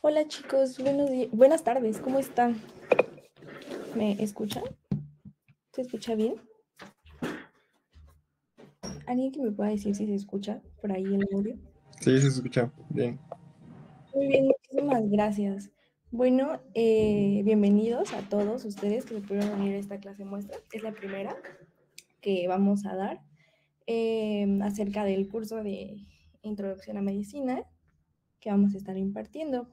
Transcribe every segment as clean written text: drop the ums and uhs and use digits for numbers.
Hola chicos, buenas tardes, ¿cómo están? ¿Me escuchan? ¿Se escucha bien? ¿Alguien que me pueda decir si se escucha por ahí el audio? Sí, se escucha bien. Muy bien, muchísimas gracias. Bueno, bienvenidos a todos ustedes que se pudieron unir a esta clase muestra. Es la primera que vamos a dar acerca del curso de Introducción a Medicina que vamos a estar impartiendo.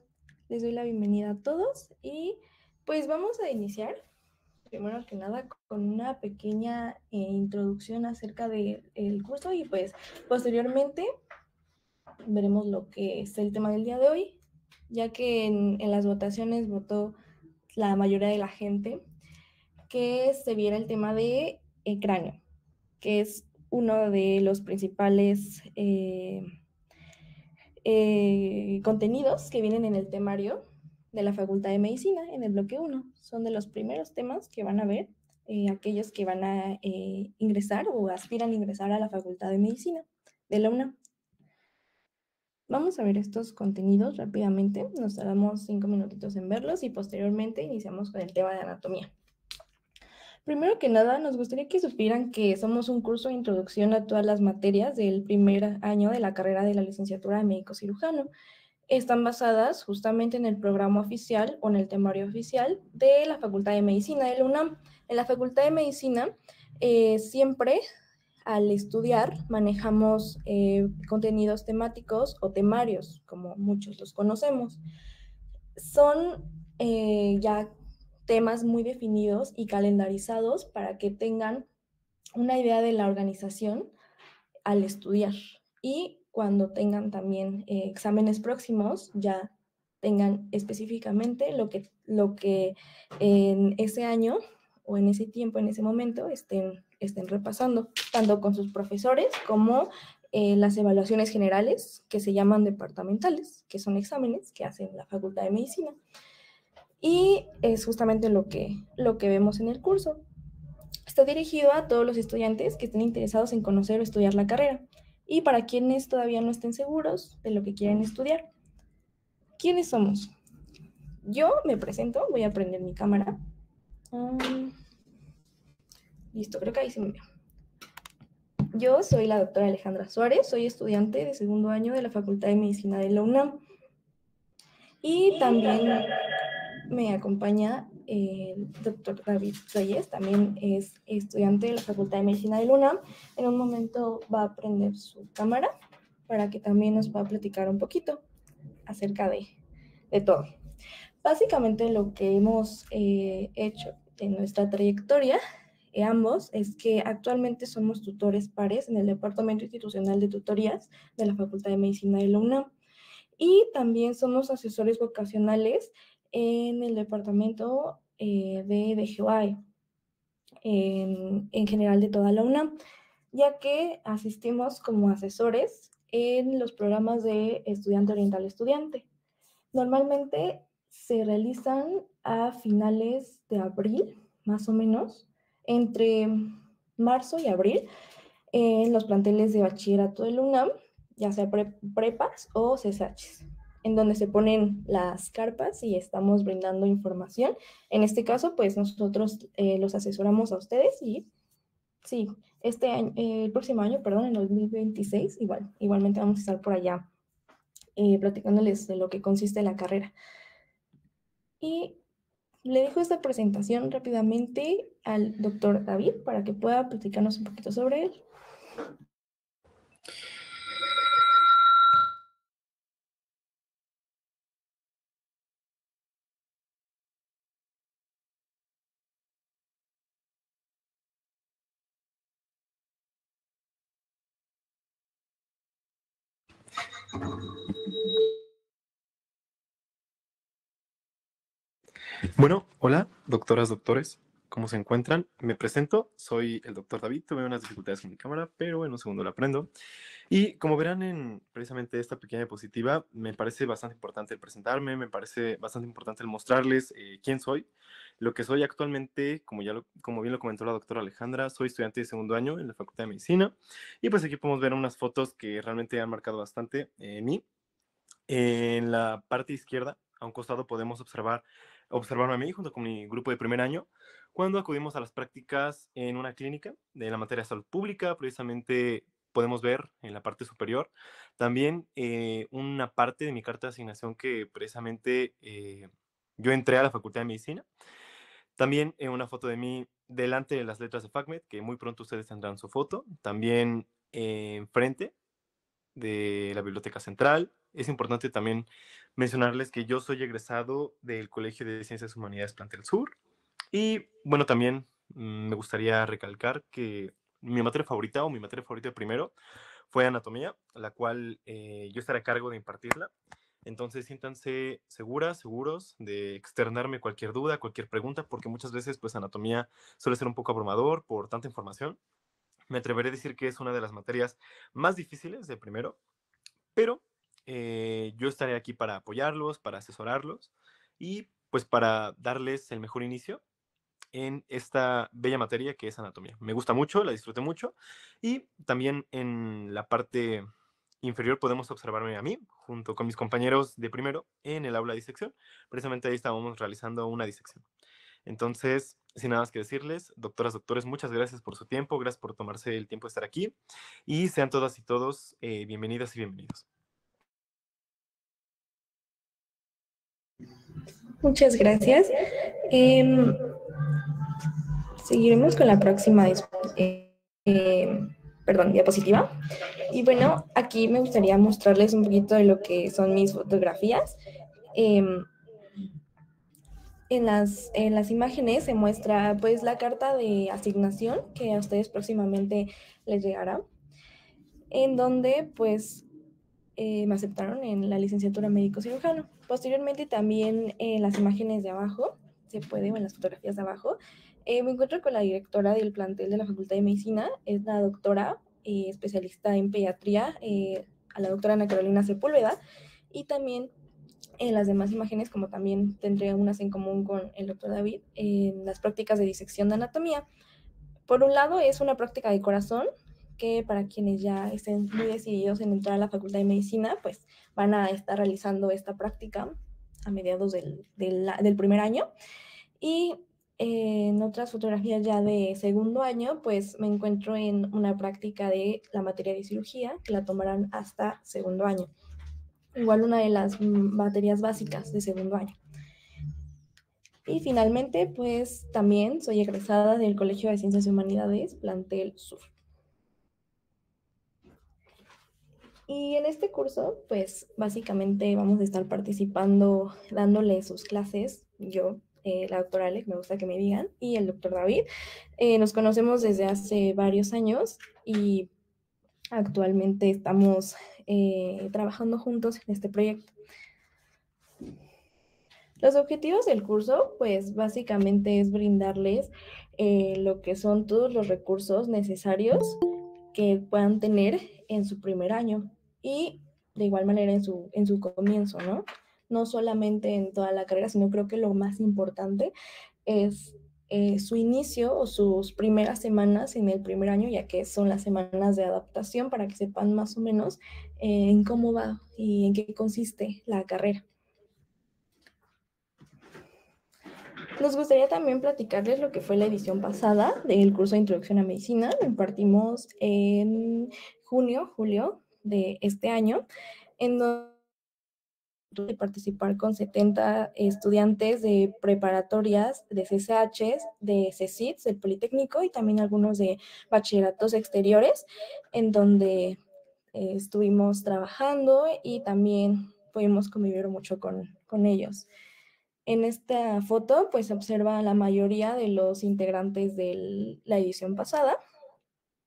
Les doy la bienvenida a todos y pues vamos a iniciar primero que nada con una pequeña introducción acerca del curso y pues posteriormente veremos lo que es el tema del día de hoy, ya que en las votaciones votó la mayoría de la gente que se viera el tema de cráneo, que es uno de los principales contenidos que vienen en el temario de la Facultad de Medicina, en el bloque 1. Son de los primeros temas que van a ver aquellos que van a ingresar o aspiran a ingresar a la Facultad de Medicina de la UNAM. Vamos a ver estos contenidos rápidamente, nos tardamos 5 minutitos en verlos y posteriormente iniciamos con el tema de anatomía. Primero que nada, nos gustaría que supieran que somos un curso de introducción a todas las materias del primer año de la carrera de la licenciatura de médico cirujano. Están basadas justamente en el programa oficial o en el temario oficial de la Facultad de Medicina de la UNAM. En la Facultad de Medicina siempre al estudiar manejamos contenidos temáticos o temarios, como muchos los conocemos. Son ya temas muy definidos y calendarizados para que tengan una idea de la organización al estudiar y cuando tengan también exámenes próximos ya tengan específicamente lo que en ese año o en ese tiempo, en ese momento estén repasando, tanto con sus profesores como las evaluaciones generales que se llaman departamentales, que son exámenes que hacen la Facultad de Medicina. Y es justamente lo que vemos en el curso. Está dirigido a todos los estudiantes que estén interesados en conocer o estudiar la carrera y para quienes todavía no estén seguros de lo que quieren estudiar. ¿Quiénes somos? Yo me presento, voy a prender mi cámara. Listo, creo que ahí se me ve. Yo soy la doctora Alejandra Suárez, soy estudiante de segundo año de la Facultad de Medicina de la UNAM y también me acompaña el doctor David Reyes, también es estudiante de la Facultad de Medicina de la UNAM. En un momento va a prender su cámara para que también nos pueda platicar un poquito acerca de todo. Básicamente lo que hemos hecho en nuestra trayectoria, ambos, es que actualmente somos tutores pares en el Departamento Institucional de Tutorías de la Facultad de Medicina de la UNAM. Y también somos asesores vocacionales en el departamento de DGOAE, en general de toda la UNAM, ya que asistimos como asesores en los programas de estudiante oriental estudiante. Normalmente se realizan a finales de abril, más o menos, entre marzo y abril, en los planteles de bachillerato de la UNAM, ya sea prepas o CSHs, en donde se ponen las carpas y estamos brindando información. En este caso, pues nosotros los asesoramos a ustedes y sí, este año, el próximo año, perdón, en 2026, igualmente vamos a estar por allá platicándoles de lo que consiste la carrera. Y le dejo esta presentación rápidamente al doctor David para que pueda platicarnos un poquito sobre él. Bueno, hola, doctoras, doctores, ¿cómo se encuentran? Me presento, soy el doctor David, tuve unas dificultades con mi cámara, pero en un segundo la aprendo. Y como verán en precisamente esta pequeña diapositiva, me parece bastante importante el presentarme, me parece bastante importante el mostrarles quién soy. Lo que soy actualmente, como bien lo comentó la doctora Alejandra, soy estudiante de segundo año en la Facultad de Medicina. Y pues aquí podemos ver unas fotos que realmente han marcado bastante en mí. En la parte izquierda, a un costado, podemos observarme a mí junto con mi grupo de primer año cuando acudimos a las prácticas en una clínica de la materia de salud pública. Precisamente podemos ver en la parte superior también una parte de mi carta de asignación que precisamente yo entré a la Facultad de Medicina. También una foto de mí delante de las letras de FACMED, que muy pronto ustedes tendrán su foto. También enfrente de la Biblioteca Central. Es importante también mencionarles que yo soy egresado del Colegio de Ciencias Humanidades Plantel Sur. Y bueno, también me gustaría recalcar que mi materia favorita o mi materia favorita primero fue anatomía, la cual yo estaré a cargo de impartirla. Entonces siéntanse seguras, seguros de externarme cualquier duda, cualquier pregunta, porque muchas veces pues anatomía suele ser un poco abrumador por tanta información. Me atreveré a decir que es una de las materias más difíciles de primero, pero yo estaré aquí para apoyarlos, para asesorarlos y pues para darles el mejor inicio en esta bella materia que es anatomía. Me gusta mucho, la disfruté mucho y también en la parte inferior podemos observarme a mí junto con mis compañeros de primero en el aula de disección. Precisamente ahí estábamos realizando una disección. Entonces, sin nada más que decirles, doctoras, doctores, muchas gracias por su tiempo, gracias por tomarse el tiempo de estar aquí y sean todas y todos bienvenidas y bienvenidos. Muchas gracias. Seguiremos con la próxima diapositiva. Y bueno, aquí me gustaría mostrarles un poquito de lo que son mis fotografías. En las imágenes se muestra pues la carta de asignación que a ustedes próximamente les llegará, en donde pues me aceptaron en la licenciatura médico cirujano. Posteriormente también en las imágenes de abajo, se puede, o en las fotografías de abajo, me encuentro con la directora del plantel de la Facultad de Medicina, es la doctora especialista en pediatría, a la doctora Ana Carolina Sepúlveda, y también en las demás imágenes, como también tendré unas en común con el doctor David, en las prácticas de disección de anatomía. Por un lado, es una práctica de corazón, que para quienes ya estén muy decididos en entrar a la Facultad de Medicina, pues van a estar realizando esta práctica a mediados del primer año. Y en otras fotografías ya de segundo año, pues me encuentro en una práctica de la materia de cirugía, que la tomarán hasta segundo año. Igual una de las materias básicas de segundo año. Y finalmente, pues también soy egresada del Colegio de Ciencias y Humanidades, Plantel Sur. Y en este curso, pues básicamente vamos a estar participando, dándole sus clases, yo, la doctora Alec, me gusta que me digan, y el doctor David. Nos conocemos desde hace varios años y actualmente estamos trabajando juntos en este proyecto. Los objetivos del curso, pues básicamente es brindarles lo que son todos los recursos necesarios que puedan tener en su primer año y de igual manera en su comienzo, ¿no? No solamente en toda la carrera, sino creo que lo más importante es su inicio o sus primeras semanas en el primer año, ya que son las semanas de adaptación para que sepan más o menos en cómo va y en qué consiste la carrera. Nos gustaría también platicarles lo que fue la edición pasada del curso de Introducción a Medicina. Lo impartimos en julio de este año, en donde participar con 70 estudiantes de preparatorias, de CCHs, de CECITs, del Politécnico y también algunos de bachilleratos exteriores, en donde estuvimos trabajando y también pudimos convivir mucho con ellos. En esta foto, pues se observa la mayoría de los integrantes de la edición pasada,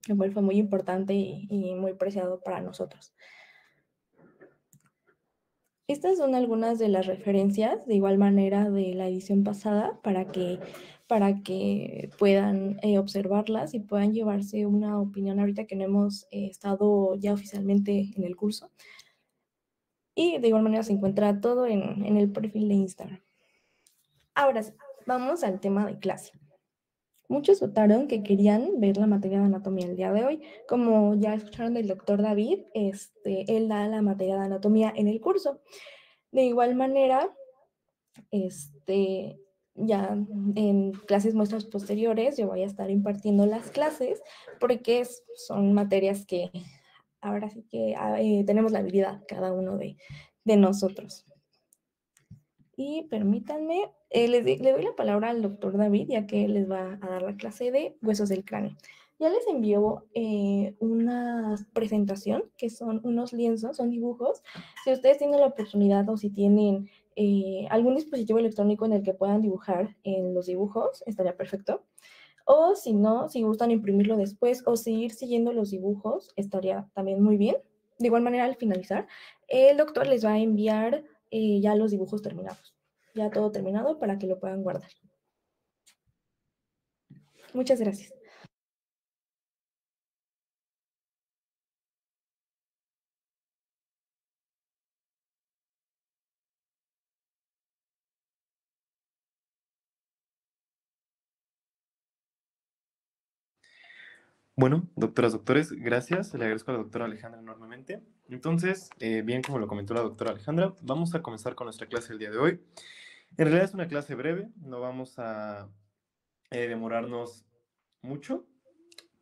lo cual fue muy importante y muy preciado para nosotros. Estas son algunas de las referencias, de igual manera, de la edición pasada, para que puedan observarlas y puedan llevarse una opinión ahorita que no hemos estado ya oficialmente en el curso. Y de igual manera se encuentra todo en el perfil de Instagram. Ahora sí, vamos al tema de clase. Muchos votaron que querían ver la materia de anatomía el día de hoy. Como ya escucharon del doctor David, él da la materia de anatomía en el curso. De igual manera, ya en clases muestras posteriores yo voy a estar impartiendo las clases porque son materias que ahora sí que tenemos la habilidad cada uno de nosotros. Y permítanme, le doy la palabra al doctor David, ya que les va a dar la clase de huesos del cráneo. Ya les envió una presentación, que son unos lienzos, son dibujos. Si ustedes tienen la oportunidad o si tienen algún dispositivo electrónico en el que puedan dibujar en los dibujos, estaría perfecto. O si no, si gustan imprimirlo después o seguir siguiendo los dibujos, estaría también muy bien. De igual manera, al finalizar, el doctor les va a enviar ya los dibujos terminados, ya todo terminado para que lo puedan guardar. Muchas gracias. Bueno, doctoras, doctores, gracias. Le agradezco a la doctora Alejandra enormemente. Entonces, bien como lo comentó la doctora Alejandra, vamos a comenzar con nuestra clase el día de hoy. En realidad es una clase breve, no vamos a demorarnos mucho,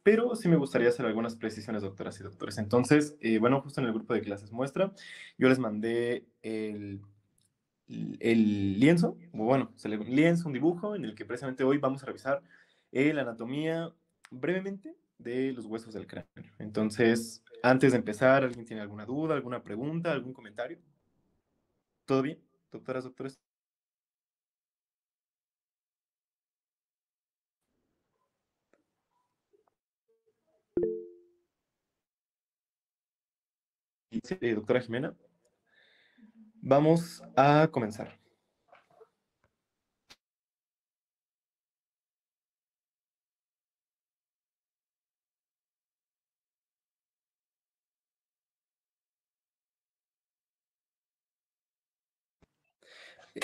pero sí me gustaría hacer algunas precisiones, doctoras y doctores. Entonces, bueno, justo en el grupo de clases muestra, yo les mandé el lienzo, bueno, un lienzo, un dibujo, en el que precisamente hoy vamos a revisar la anatomía brevemente de los huesos del cráneo. Entonces, antes de empezar, ¿alguien tiene alguna duda, alguna pregunta, algún comentario? ¿Todo bien, doctoras, doctores? Sí, doctora Jimena, vamos a comenzar.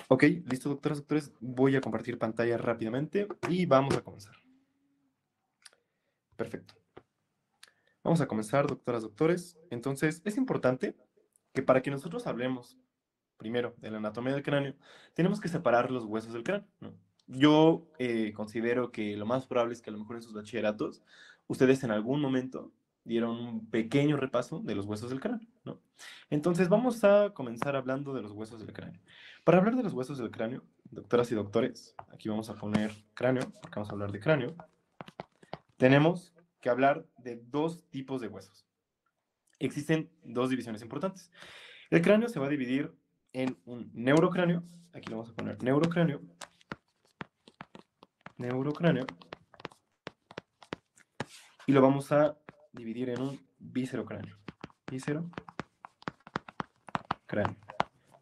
Ok, listo, doctoras, doctores. Voy a compartir pantalla rápidamente y vamos a comenzar. Perfecto. Vamos a comenzar, doctoras, doctores. Entonces, es importante que para que nosotros hablemos primero de la anatomía del cráneo, tenemos que separar los huesos del cráneo, ¿no? Yo considero que lo más probable es que a lo mejor en sus bachilleratos ustedes en algún momento dieron un pequeño repaso de los huesos del cráneo, ¿no? Entonces vamos a comenzar hablando de los huesos del cráneo. Para hablar de los huesos del cráneo, doctoras y doctores, aquí vamos a poner cráneo, porque vamos a hablar de cráneo, tenemos que hablar de dos tipos de huesos. Existen dos divisiones importantes. El cráneo se va a dividir en un neurocráneo, aquí le vamos a poner neurocráneo, neurocráneo, y lo vamos a dividir en un viscerocráneo, viscerocráneo.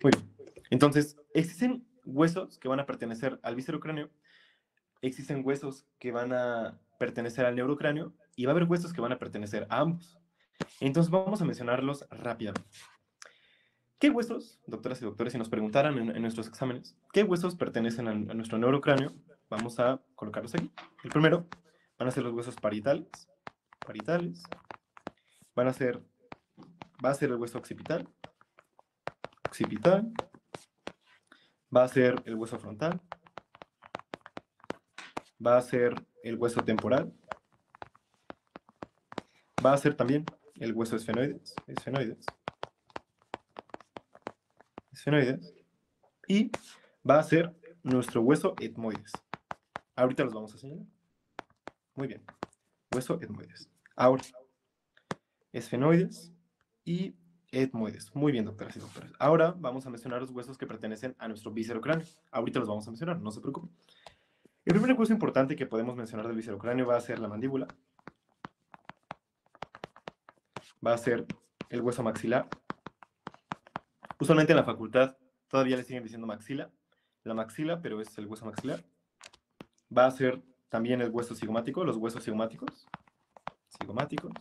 Muy bien. Entonces, existen huesos que van a pertenecer al viscerocráneo, existen huesos que van a pertenecer al neurocráneo, y va a haber huesos que van a pertenecer a ambos. Entonces, vamos a mencionarlos rápidamente. ¿Qué huesos, doctoras y doctores, si nos preguntaran en nuestros exámenes, qué huesos pertenecen a nuestro neurocráneo? Vamos a colocarlos aquí. El primero van a ser los huesos parietales, parietales. Va a ser el hueso occipital, occipital. Va a ser el hueso frontal. Va a ser el hueso temporal. Va a ser también el hueso esfenoides, esfenoides, esfenoides. Y va a ser nuestro hueso etmoides. Ahorita los vamos a señalar. Muy bien. Hueso etmoides. Ahora, esfenoides y etmoides. Muy bien, doctoras y doctores. Ahora vamos a mencionar los huesos que pertenecen a nuestro viscerocráneo. Ahorita los vamos a mencionar, no se preocupen. El primer hueso importante que podemos mencionar del viscerocráneo va a ser la mandíbula. Va a ser el hueso maxilar. Usualmente en la facultad todavía le siguen diciendo maxila. La maxila, pero es el hueso maxilar. Va a ser también el hueso cigomático, los huesos cigomáticos. Cigomáticos.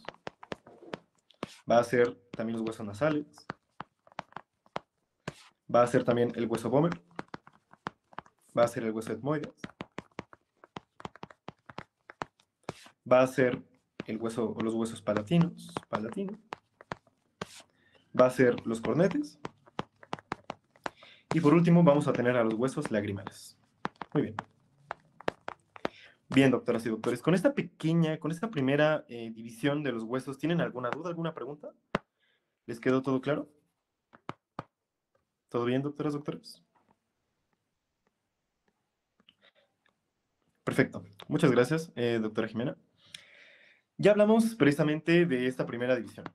Va a ser también los huesos nasales. Va a ser también el hueso vomer. Va a ser el hueso etmoides. va a ser el hueso o los huesos palatinos, palatino. Va a ser los cornetes. Y por último vamos a tener a los huesos lagrimales. Muy bien. Bien, doctoras y doctores, con esta primera división de los huesos, ¿tienen alguna duda, alguna pregunta? ¿Les quedó todo claro? ¿Todo bien, doctoras, doctores? Perfecto. Muchas gracias, doctora Jimena. Ya hablamos precisamente de esta primera división.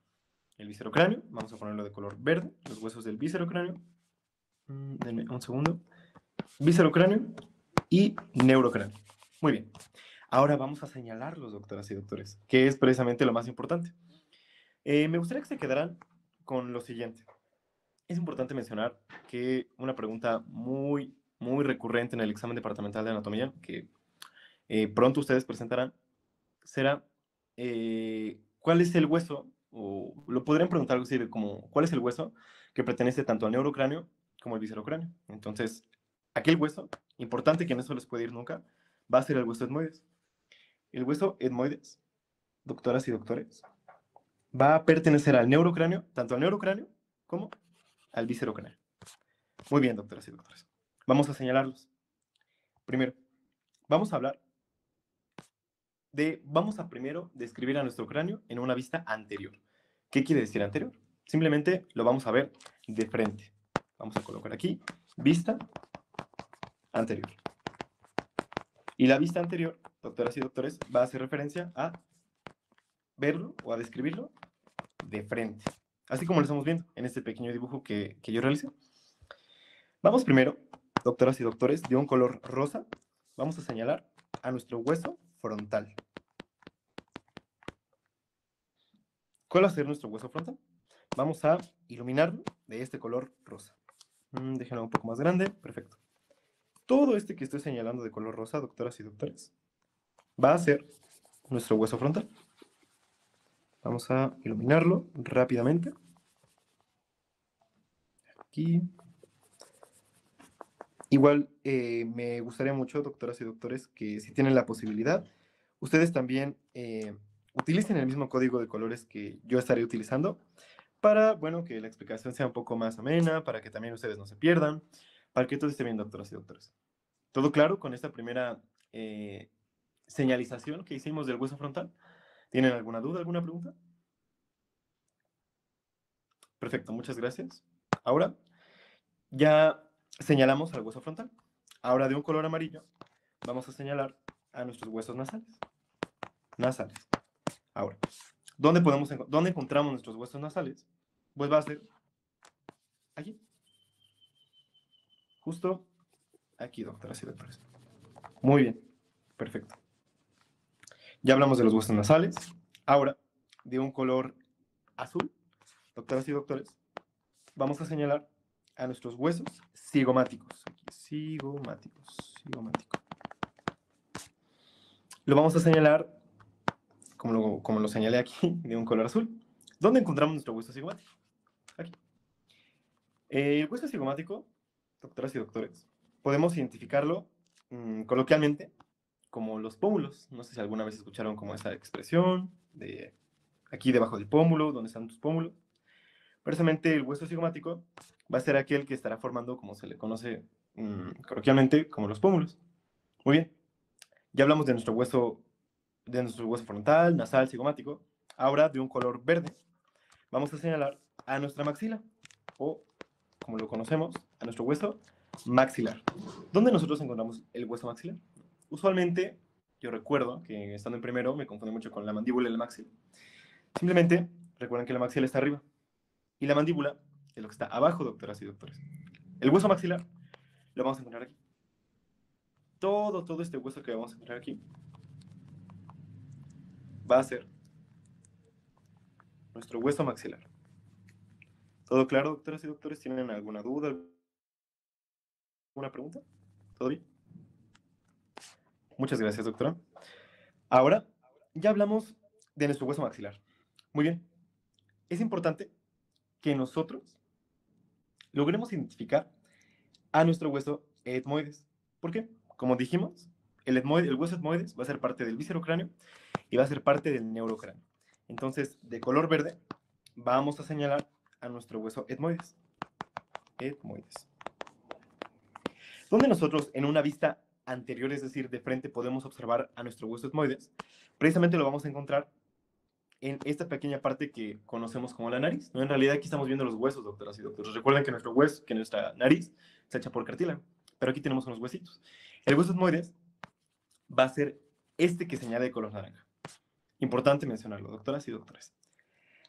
El viscerocráneo, vamos a ponerlo de color verde, los huesos del viscerocráneo. Denme un segundo. Viscerocráneo y neurocráneo. Muy bien. Ahora vamos a señalarlos, doctoras y doctores, que es precisamente lo más importante. Me gustaría que se quedaran con lo siguiente. Es importante mencionar que una pregunta muy, muy recurrente en el examen departamental de anatomía, que pronto ustedes presentarán, será ¿cuál es el hueso? O lo podrían preguntar algo así de como, ¿cuál es el hueso que pertenece tanto al neurocráneo como al viscerocráneo? Entonces, aquel hueso, importante que no se les puede ir nunca, va a ser el hueso etmoides. El hueso etmoides, doctoras y doctores, va a pertenecer al neurocráneo, tanto al neurocráneo como al viscerocráneo. Muy bien, doctoras y doctores. Vamos a señalarlos. Primero, vamos a hablar vamos a primero describir a nuestro cráneo en una vista anterior. ¿Qué quiere decir anterior? Simplemente lo vamos a ver de frente. Vamos a colocar aquí, vista anterior. Y la vista anterior, doctoras y doctores, va a hacer referencia a verlo o a describirlo de frente. Así como lo estamos viendo en este pequeño dibujo que yo realicé. Vamos primero, doctoras y doctores, de un color rosa, vamos a señalar a nuestro hueso frontal. ¿Cuál va a ser nuestro hueso frontal? Vamos a iluminarlo de este color rosa. Déjenlo un poco más grande, perfecto. Todo este que estoy señalando de color rosa, doctoras y doctores, va a ser nuestro hueso frontal. Vamos a iluminarlo rápidamente. Aquí. Igual me gustaría mucho, doctoras y doctores, que si tienen la posibilidad, ustedes también utilicen el mismo código de colores que yo estaré utilizando para, bueno, que la explicación sea un poco más amena, para que también ustedes no se pierdan, para que todo esté bien, doctoras y doctores. ¿Todo claro con esta primera señalización que hicimos del hueso frontal? ¿Tienen alguna duda, alguna pregunta? Perfecto, muchas gracias. Ahora ya señalamos al hueso frontal. Ahora de un color amarillo vamos a señalar a nuestros huesos nasales. Nasales. Ahora, ¿dónde encontramos nuestros huesos nasales? Pues va a ser aquí. Justo aquí, doctoras y doctores. Muy bien, perfecto. Ya hablamos de los huesos nasales. Ahora, de un color azul, doctoras y doctores, vamos a señalar a nuestros huesos cigomáticos. Aquí, cigomático. Lo vamos a señalar, como lo señalé aquí, de un color azul. ¿Dónde encontramos nuestro hueso cigomático? Aquí. El hueso cigomático, doctoras y doctores, podemos identificarlo coloquialmente como los pómulos. No sé si alguna vez escucharon como esa expresión de aquí debajo del pómulo, donde están tus pómulos. Precisamente el hueso cigomático va a ser aquel que estará formando, como se le conoce coloquialmente, como los pómulos. Muy bien, ya hablamos de nuestro hueso frontal, nasal, cigomático. Ahora, de un color verde, vamos a señalar a nuestra maxila, o como lo conocemos, a nuestro hueso maxilar. ¿Dónde nosotros encontramos el hueso maxilar? Usualmente, yo recuerdo que estando en primero me confundí mucho con la mandíbula y el maxila. Simplemente recuerden que la maxila está arriba y la mandíbula es lo que está abajo, doctoras y doctores. El hueso maxilar lo vamos a encontrar aquí. Todo este hueso que vamos a encontrar aquí va a ser nuestro hueso maxilar. ¿Todo claro, doctoras y doctores? ¿Tienen alguna duda, alguna pregunta? ¿Todo bien? Muchas gracias, doctora. Ahora, ya hablamos de nuestro hueso maxilar. Muy bien. Es importante que nosotros logremos identificar a nuestro hueso etmoides. ¿Por qué? Como dijimos, el hueso etmoides va a ser parte del viscerocráneo y va a ser parte del neurocráneo. Entonces, de color verde, vamos a señalar a nuestro hueso etmoides. Etmoides. Donde nosotros en una vista anterior, es decir, de frente, podemos observar a nuestro hueso etmoides, precisamente lo vamos a encontrar en esta pequeña parte que conocemos como la nariz, ¿no? En realidad aquí estamos viendo los huesos, doctoras y doctores. Recuerden que nuestro hueso, que nuestra nariz está hecha por cartílago, pero aquí tenemos unos huesitos. El hueso etmoides va a ser este que señala de color naranja. Importante mencionarlo, doctoras y doctores.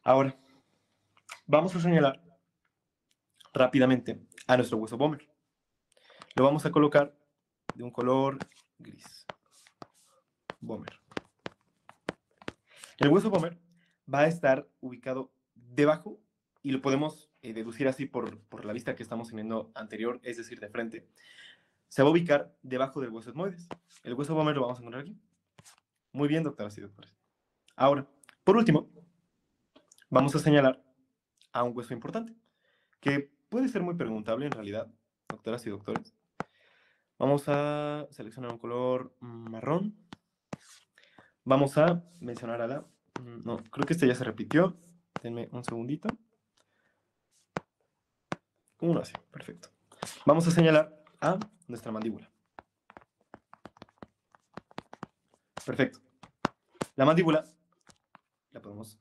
Ahora, vamos a señalar rápidamente a nuestro hueso Böhmer. Lo vamos a colocar de un color gris. Böhmer. El hueso Böhmer va a estar ubicado debajo y lo podemos deducir así por la vista que estamos teniendo anterior, es decir, de frente. Se va a ubicar debajo del hueso etmoides. El hueso Böhmer lo vamos a encontrar aquí. Muy bien, doctoras y doctores. Ahora, por último, vamos a señalar a un hueso importante, que puede ser muy preguntable en realidad, doctoras y doctores. Vamos a seleccionar un color marrón. Vamos a mencionar a la... No, creo que este ya se repitió. Denme un segundito. Uno así, perfecto. Vamos a señalar a nuestra mandíbula. Perfecto. La mandíbula la podemos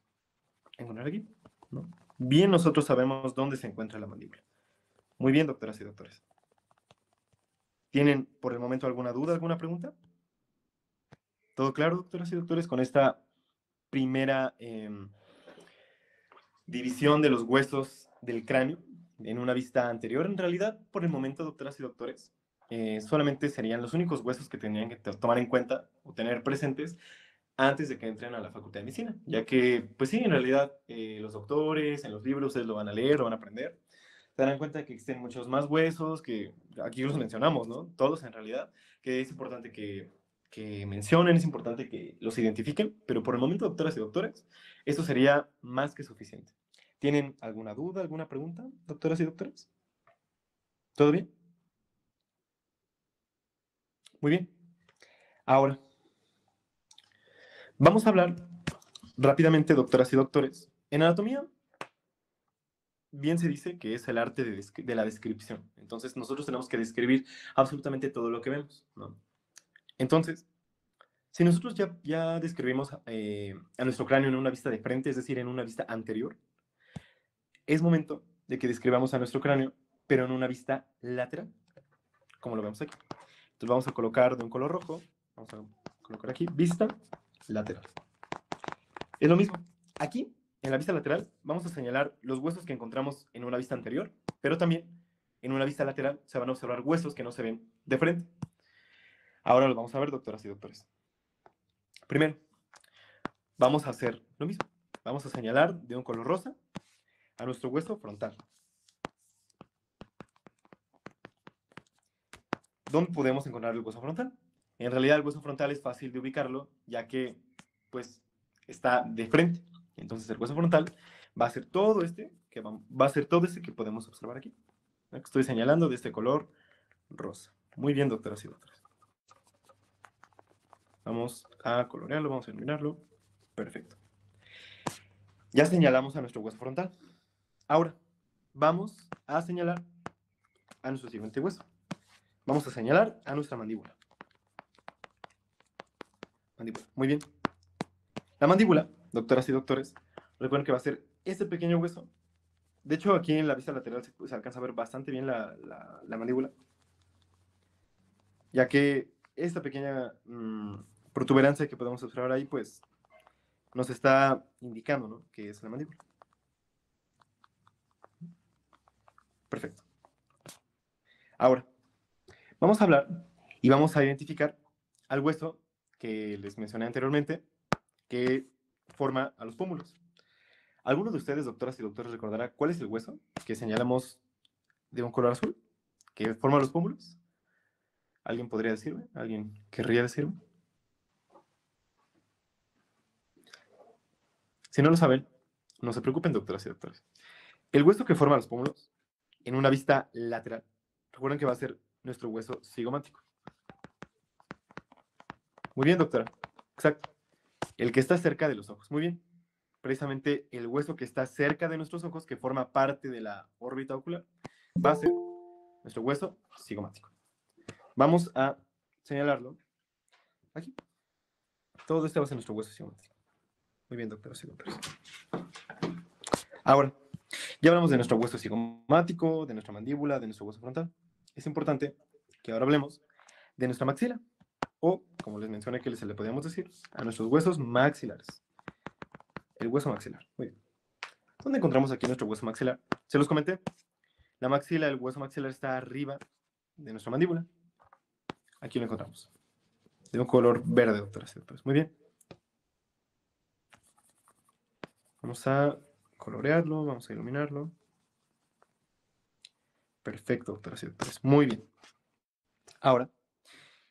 encontrar aquí, ¿no? Bien, nosotros sabemos dónde se encuentra la mandíbula. Muy bien, doctoras y doctores. ¿Tienen por el momento alguna duda, alguna pregunta? ¿Todo claro, doctoras y doctores, con esta primera división de los huesos del cráneo en una vista anterior? En realidad, por el momento, doctoras y doctores, solamente serían los únicos huesos que tendrían que tomar en cuenta o tener presentes antes de que entren a la Facultad de Medicina, ya que, pues sí, en realidad, los doctores, en los libros, ustedes lo van a leer, lo van a aprender, se darán cuenta que existen muchos más huesos, que aquí los mencionamos, ¿no? Todos en realidad, que es importante que mencionen, es importante que los identifiquen, pero por el momento, doctoras y doctores, eso sería más que suficiente. ¿Tienen alguna duda, alguna pregunta, doctoras y doctores? ¿Todo bien? Muy bien. Ahora, vamos a hablar rápidamente, doctoras y doctores. En anatomía, bien se dice que es el arte de la descripción. Entonces, nosotros tenemos que describir absolutamente todo lo que vemos, ¿no? Entonces, si nosotros ya describimos a nuestro cráneo en una vista de frente, es decir, en una vista anterior, es momento de que describamos a nuestro cráneo, pero en una vista lateral, como lo vemos aquí. Entonces vamos a colocar de un color rojo, vamos a colocar aquí, vista lateral. Es lo mismo. Aquí, en la vista lateral, vamos a señalar los huesos que encontramos en una vista anterior, pero también en una vista lateral se van a observar huesos que no se ven de frente. Ahora lo vamos a ver, doctoras y doctores. Primero, vamos a hacer lo mismo. Vamos a señalar de un color rosa a nuestro hueso frontal. ¿Dónde podemos encontrar el hueso frontal? En realidad el hueso frontal es fácil de ubicarlo, ya que pues está de frente. Entonces el hueso frontal va a ser todo este que podemos observar aquí. Estoy señalando de este color rosa. Muy bien, doctoras y doctores. Vamos a colorearlo, vamos a iluminarlo. Perfecto. Ya señalamos a nuestro hueso frontal. Ahora, vamos a señalar a nuestro siguiente hueso. Vamos a señalar a nuestra mandíbula. Mandíbula. Muy bien. La mandíbula, doctoras y doctores, recuerden que va a ser este pequeño hueso. De hecho, aquí en la vista lateral se alcanza a ver bastante bien la mandíbula, ya que esta pequeña protuberancia que podemos observar ahí, pues, nos está indicando, ¿no?, que es la mandíbula. Perfecto. Ahora, vamos a hablar y vamos a identificar al hueso que les mencioné anteriormente, que forma a los pómulos. ¿Alguno de ustedes, doctoras y doctores, recordará cuál es el hueso que señalamos de un color azul, que forma los pómulos? ¿Alguien podría decirme? ¿Alguien querría decirme? Si no lo saben, no se preocupen, doctoras y doctores. El hueso que forma los pómulos, en una vista lateral, recuerden que va a ser nuestro hueso cigomático. Muy bien, doctora. Exacto. El que está cerca de los ojos. Muy bien. Precisamente el hueso que está cerca de nuestros ojos, que forma parte de la órbita ocular, va a ser nuestro hueso cigomático. Vamos a señalarlo aquí. Todo este va a ser nuestro hueso cigomático. Muy bien, doctoras y doctores. Ahora, ya hablamos de nuestro hueso cigomático, de nuestra mandíbula, de nuestro hueso frontal. Es importante que ahora hablemos de nuestra maxila, o, como les mencioné que se le podíamos decir, a nuestros huesos maxilares. El hueso maxilar. Muy bien. ¿Dónde encontramos aquí nuestro hueso maxilar? Se los comenté. La maxila, el hueso maxilar está arriba de nuestra mandíbula. Aquí lo encontramos. De un color verde, doctoras y doctores. Muy bien. Vamos a colorearlo, vamos a iluminarlo. Perfecto, doctoras y doctores. Muy bien. Ahora,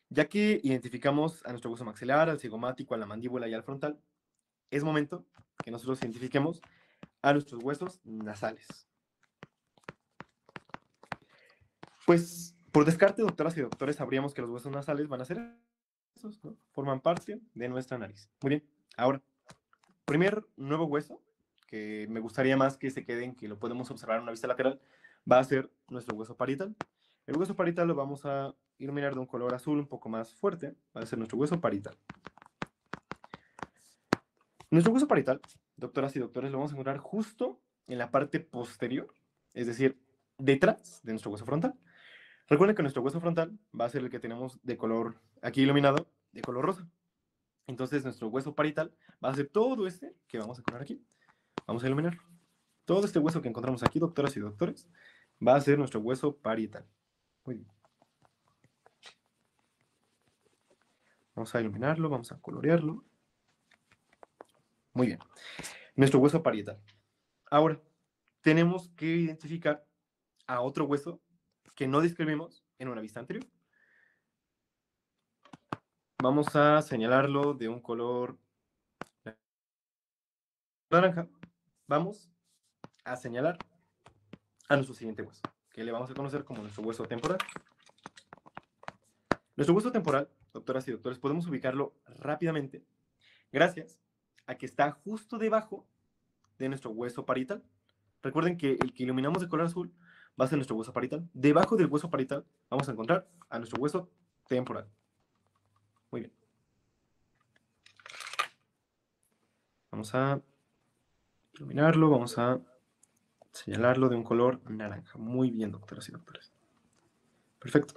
ya que identificamos a nuestro hueso maxilar, al cigomático, a la mandíbula y al frontal, es momento que nosotros identifiquemos a nuestros huesos nasales. Pues, por descarte, doctoras y doctores, sabríamos que los huesos nasales van a ser esos, ¿no? Forman parte de nuestra nariz. Muy bien. Ahora, primer nuevo hueso, que me gustaría más que se queden, que lo podemos observar en una vista lateral, va a ser nuestro hueso parietal. El hueso parietal lo vamos a iluminar de un color azul un poco más fuerte. Va a ser nuestro hueso parietal. Nuestro hueso parietal, doctoras y doctores, lo vamos a encontrar justo en la parte posterior, es decir, detrás de nuestro hueso frontal. Recuerden que nuestro hueso frontal va a ser el que tenemos de color, aquí iluminado, de color rosa. Entonces nuestro hueso parietal va a ser todo este que vamos a encontrar aquí. Vamos a iluminar. Todo este hueso que encontramos aquí, doctoras y doctores, va a ser nuestro hueso parietal. Muy bien. Vamos a iluminarlo, vamos a colorearlo. Muy bien. Nuestro hueso parietal. Ahora, tenemos que identificar a otro hueso que no describimos en una vista anterior. Vamos a señalarlo de un color naranja. Vamos a señalar a nuestro siguiente hueso, que le vamos a conocer como nuestro hueso temporal. Nuestro hueso temporal, doctoras y doctores, podemos ubicarlo rápidamente gracias a que está justo debajo de nuestro hueso parietal. Recuerden que el que iluminamos de color azul va a ser nuestro hueso parietal. Debajo del hueso parietal vamos a encontrar a nuestro hueso temporal. Muy bien. Vamos a iluminarlo, vamos a señalarlo de un color naranja. Muy bien, doctoras y doctores. Perfecto.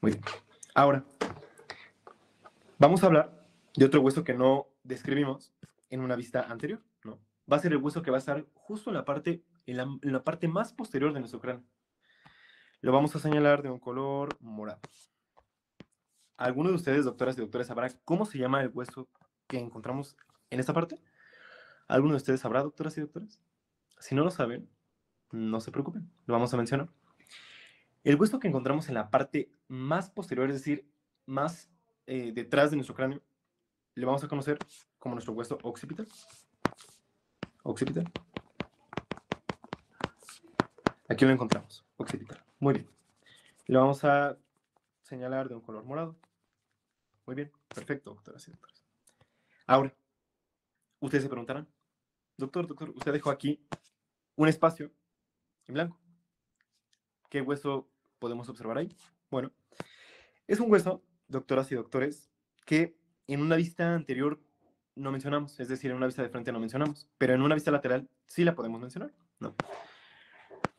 Muy bien. Ahora, vamos a hablar de otro hueso que no describimos en una vista anterior, ¿no? Va a ser el hueso que va a estar justo en la parte más posterior de nuestro cráneo. Lo vamos a señalar de un color morado. ¿Alguno de ustedes, doctoras y doctores, sabrá cómo se llama el hueso que encontramos en esta parte? ¿Alguno de ustedes sabrá, doctoras y doctores? Si no lo saben, no se preocupen, lo vamos a mencionar. El hueso que encontramos en la parte más posterior, es decir, más detrás de nuestro cráneo, le vamos a conocer como nuestro hueso occipital. Occipital. Aquí lo encontramos, occipital. Muy bien. Lo vamos a señalar de un color morado. Muy bien, perfecto, doctoras y doctores. Ahora, ustedes se preguntarán, doctor, usted dejó aquí un espacio en blanco. ¿Qué hueso podemos observar ahí? Bueno, es un hueso, doctoras y doctores, que en una vista anterior no mencionamos, es decir, en una vista de frente no mencionamos, pero en una vista lateral sí la podemos mencionar, ¿no?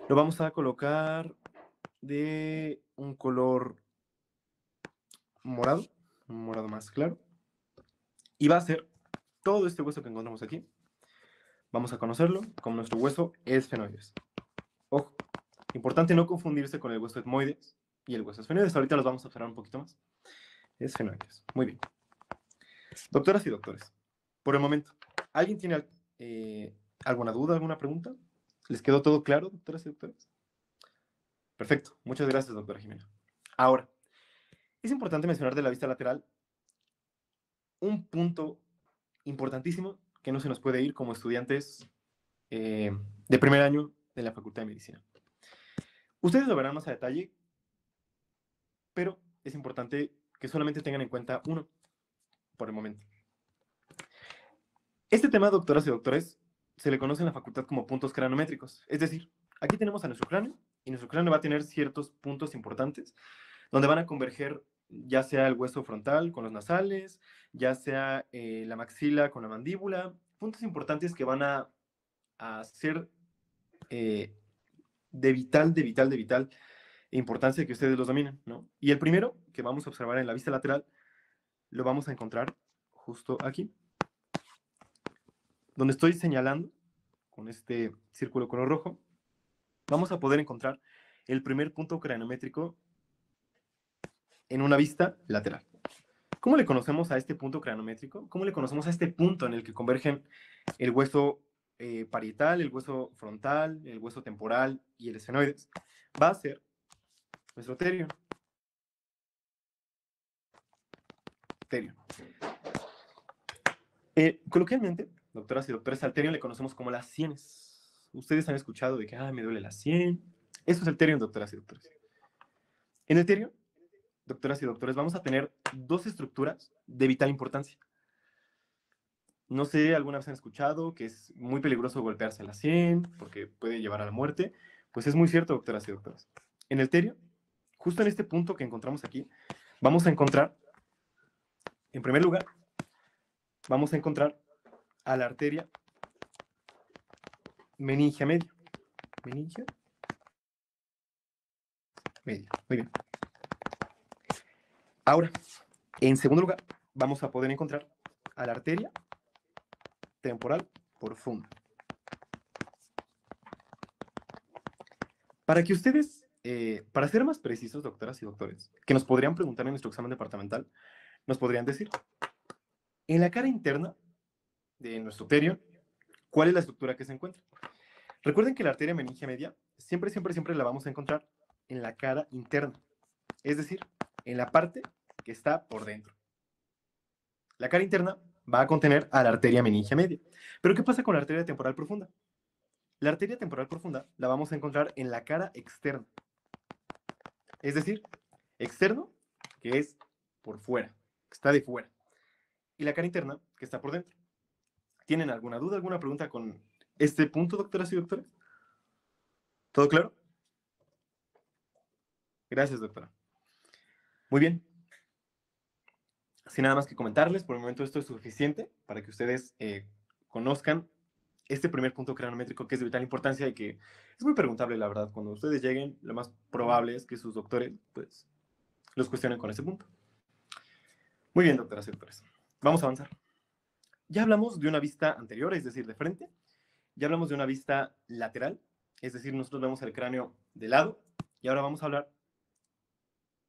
Lo vamos a colocar de un color morado, un morado más claro, y va a ser todo este hueso que encontramos aquí. Vamos a conocerlo como nuestro hueso esfenoides. Ojo, importante no confundirse con el hueso etmoides y el hueso esfenoides. Ahorita los vamos a observar un poquito más. Esfenoides. Muy bien. Doctoras y doctores, por el momento, ¿alguien tiene alguna duda, alguna pregunta? ¿Les quedó todo claro, doctoras y doctores? Perfecto. Muchas gracias, doctora Jimena. Ahora, es importante mencionar de la vista lateral un punto importantísimo que no se nos puede ir como estudiantes de primer año de la Facultad de Medicina. Ustedes lo verán más a detalle, pero es importante que solamente tengan en cuenta uno. por el momento. Este tema, doctoras y doctores, se le conoce en la facultad como puntos cranométricos. Es decir, aquí tenemos a nuestro cráneo y nuestro cráneo va a tener ciertos puntos importantes donde van a converger ya sea el hueso frontal con los nasales, ya sea la maxila con la mandíbula, puntos importantes que van a ser de vital importancia que ustedes los dominen, ¿no? Y el primero que vamos a observar en la vista lateral lo vamos a encontrar justo aquí, donde estoy señalando con este círculo color rojo. Vamos a poder encontrar el primer punto cranométrico en una vista lateral. ¿Cómo le conocemos a este punto cranométrico? ¿Cómo le conocemos a este punto en el que convergen el hueso parietal, el hueso frontal, el hueso temporal y el esfenoides? Va a ser nuestro terion. Coloquialmente, doctoras y doctores, al terion le conocemos como las sienes. Ustedes han escuchado de que me duele la sien. Eso es el terion, doctoras y doctores. En el terion, doctoras y doctores, vamos a tener dos estructuras de vital importancia. No sé, alguna vez han escuchado que es muy peligroso golpearse la sien porque puede llevar a la muerte. Pues es muy cierto, doctoras y doctores. En el terion, justo en este punto que encontramos aquí, vamos a encontrar, en primer lugar, vamos a encontrar a la arteria meningia media. Meningia media. Muy bien. Ahora, en segundo lugar, vamos a poder encontrar a la arteria temporal profunda. Para que ustedes, para ser más precisos, doctoras y doctores, que nos podrían preguntar en nuestro examen departamental, nos podrían decir, en la cara interna de nuestro terion, ¿cuál es la estructura que se encuentra? Recuerden que la arteria meningia media siempre la vamos a encontrar en la cara interna, es decir, en la parte que está por dentro. La cara interna va a contener a la arteria meningia media. Pero ¿qué pasa con la arteria temporal profunda? La arteria temporal profunda la vamos a encontrar en la cara externa. Es decir, externo, que es por fuera, que está de fuera. Y la cara interna, que está por dentro. ¿Tienen alguna duda, alguna pregunta con este punto, doctoras y doctores? ¿Todo claro? Gracias, doctora. Muy bien. Sin nada más que comentarles, por el momento esto es suficiente para que ustedes conozcan este primer punto cranométrico que es de vital importancia y que es muy preguntable, la verdad. Cuando ustedes lleguen, lo más probable es que sus doctores pues, los cuestionen con ese punto. Muy bien, doctoras y doctores. Vamos a avanzar. Ya hablamos de una vista anterior, es decir, de frente. Ya hablamos de una vista lateral, es decir, nosotros vemos el cráneo de lado. Y ahora vamos a hablar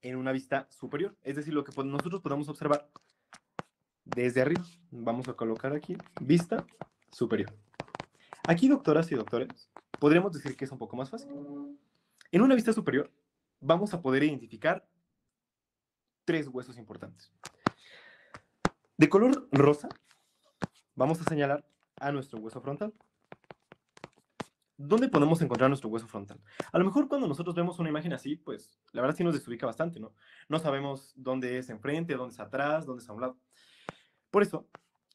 en una vista superior, es decir, lo que nosotros podemos observar desde arriba. Vamos a colocar aquí, vista superior. Aquí, doctoras y doctores, podríamos decir que es un poco más fácil. En una vista superior, vamos a poder identificar tres huesos importantes. De color rosa, vamos a señalar a nuestro hueso frontal. ¿Dónde podemos encontrar nuestro hueso frontal? A lo mejor cuando nosotros vemos una imagen así, pues la verdad sí nos desubica bastante, ¿no? No sabemos dónde es enfrente, dónde es atrás, dónde es a un lado. Por eso,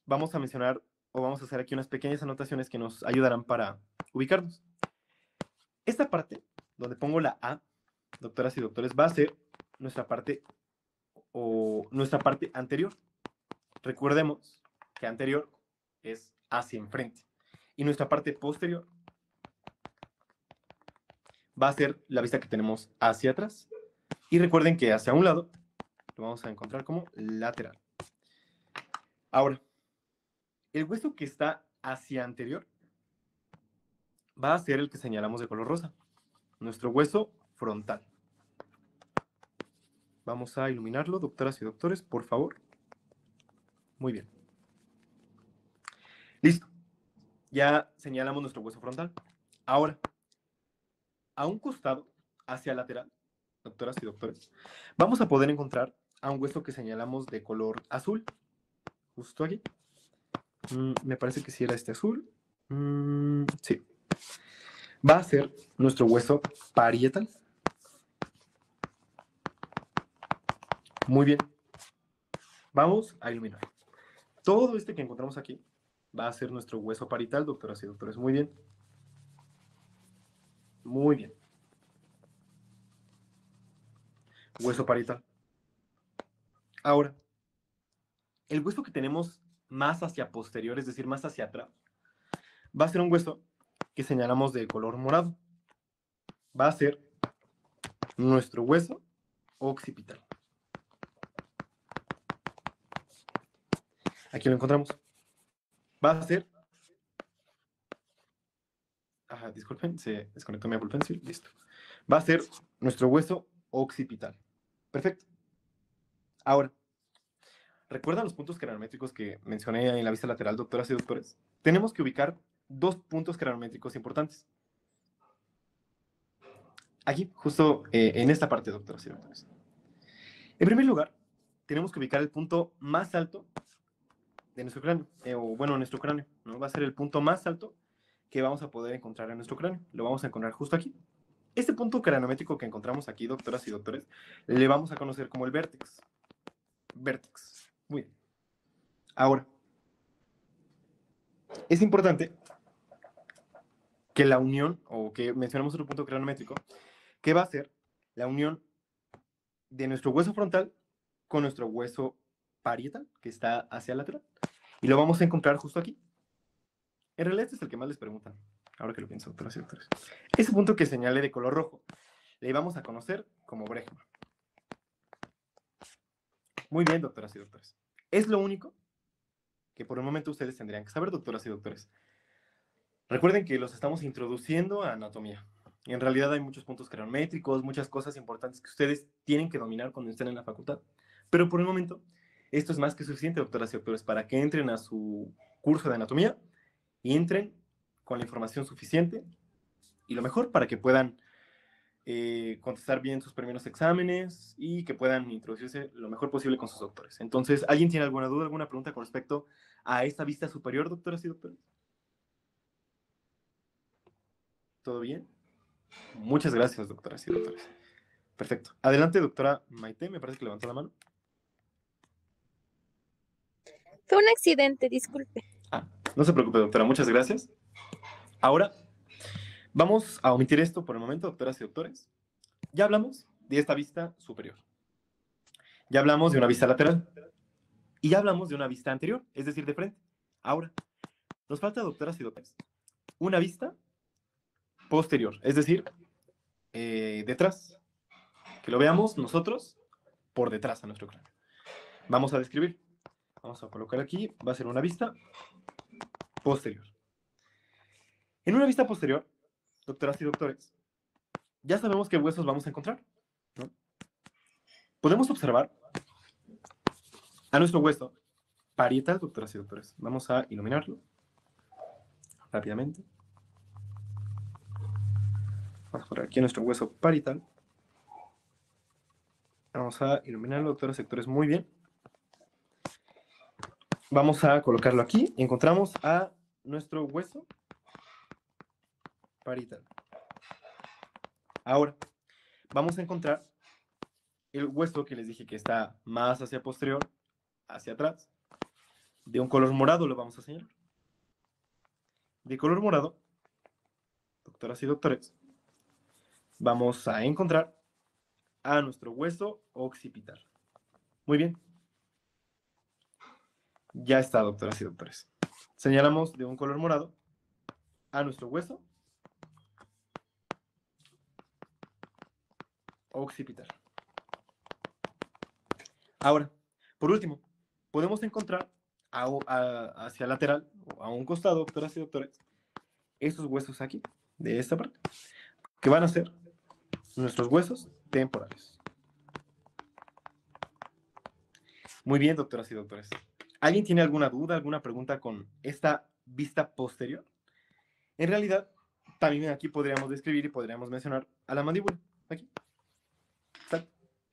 vamos a mencionar o vamos a hacer aquí unas pequeñas anotaciones que nos ayudarán para ubicarnos. Esta parte, donde pongo la A, doctoras y doctores, va a ser nuestra parte anterior. Recordemos que anterior es hacia enfrente. Y nuestra parte posterior va a ser la vista que tenemos hacia atrás. Y recuerden que hacia un lado lo vamos a encontrar como lateral. Ahora, el hueso que está hacia anterior va a ser el que señalamos de color rosa. Nuestro hueso frontal. Vamos a iluminarlo, doctoras y doctores, por favor. Muy bien. Listo. Ya señalamos nuestro hueso frontal. Ahora, a un costado, hacia lateral, doctoras y doctores, vamos a poder encontrar a un hueso que señalamos de color azul. Justo aquí. Me parece que sí era este azul. Sí. Va a ser nuestro hueso parietal. Muy bien. Vamos a iluminar. todo este que encontramos aquí va a ser nuestro hueso parietal, doctoras y doctores. Muy bien. Muy bien. Hueso parietal. Ahora, el hueso que tenemos más hacia posterior, es decir, más hacia atrás, va a ser un hueso que señalamos de color morado. Va a ser nuestro hueso occipital. Aquí lo encontramos. Va a ser... disculpen, se desconectó mi Apple Pencil. Listo. Va a ser nuestro hueso occipital. Perfecto. Ahora, ¿recuerdan los puntos cranométricos que mencioné en la vista lateral, doctoras y doctores? Tenemos que ubicar dos puntos cranométricos importantes. Aquí, justo en esta parte, doctoras y doctores. En primer lugar, tenemos que ubicar el punto más alto de nuestro cráneo, o bueno, nuestro cráneo, ¿no? Va a ser el punto más alto que vamos a poder encontrar en nuestro cráneo. Lo vamos a encontrar justo aquí. Este punto cranométrico que encontramos aquí, doctoras y doctores, le vamos a conocer como el vértex. Vértex. Muy bien. Ahora, es importante que la unión, o que mencionamos otro punto cranométrico, que va a ser la unión de nuestro hueso frontal con nuestro hueso parietal, que está hacia el lateral. Y lo vamos a encontrar justo aquí. En realidad este es el que más les preguntan, ahora que lo pienso, doctoras y doctores. Ese punto que señale de color rojo, le vamos a conocer como brégema. Muy bien, doctoras y doctores. Es lo único que por el momento ustedes tendrían que saber, doctoras y doctores. Recuerden que los estamos introduciendo a anatomía. En realidad hay muchos puntos cranométricos, muchas cosas importantes que ustedes tienen que dominar cuando estén en la facultad. Pero por el momento, esto es más que suficiente, doctoras y doctores, para que entren a su curso de anatomía y entren con la información suficiente y lo mejor para que puedan contestar bien sus primeros exámenes y que puedan introducirse lo mejor posible con sus doctores. Entonces, ¿alguien tiene alguna duda, alguna pregunta con respecto a esta vista superior, doctoras y doctores? ¿Todo bien? Muchas gracias, doctoras y doctores. Perfecto. Adelante, doctora Maite, me parece que levantó la mano. Fue un accidente, disculpe. No se preocupe, doctora, muchas gracias. Ahora, vamos a omitir esto por el momento, doctoras y doctores. Ya hablamos de esta vista superior. Ya hablamos de una vista lateral. Y ya hablamos de una vista anterior, es decir, de frente. Ahora, nos falta, doctoras y doctores, una vista posterior, es decir, detrás. Que lo veamos nosotros por detrás a nuestro cráneo. Vamos a describir. Vamos a colocar aquí, va a ser una vista posterior. En una vista posterior, doctoras y doctores, ya sabemos qué huesos vamos a encontrar, ¿no? Podemos observar a nuestro hueso parietal, doctoras y doctores. Vamos a iluminarlo rápidamente. Vamos a poner aquí nuestro hueso parietal. Vamos a iluminarlo, doctores y doctores, muy bien. Vamos a colocarlo aquí y encontramos a nuestro hueso parietal. Ahora, vamos a encontrar el hueso que les dije que está más hacia posterior, hacia atrás. De un color morado lo vamos a señalar. De color morado, doctoras y doctores, vamos a encontrar a nuestro hueso occipital. Muy bien. Ya está, doctoras y doctores. Señalamos de un color morado a nuestro hueso occipital. Ahora, por último, podemos encontrar hacia lateral, o a un costado, doctoras y doctores, estos huesos aquí, de esta parte, que van a ser nuestros huesos temporales. Muy bien, doctoras y doctores. ¿Alguien tiene alguna duda, alguna pregunta con esta vista posterior? En realidad, también aquí podríamos describir y podríamos mencionar a la mandíbula. Aquí.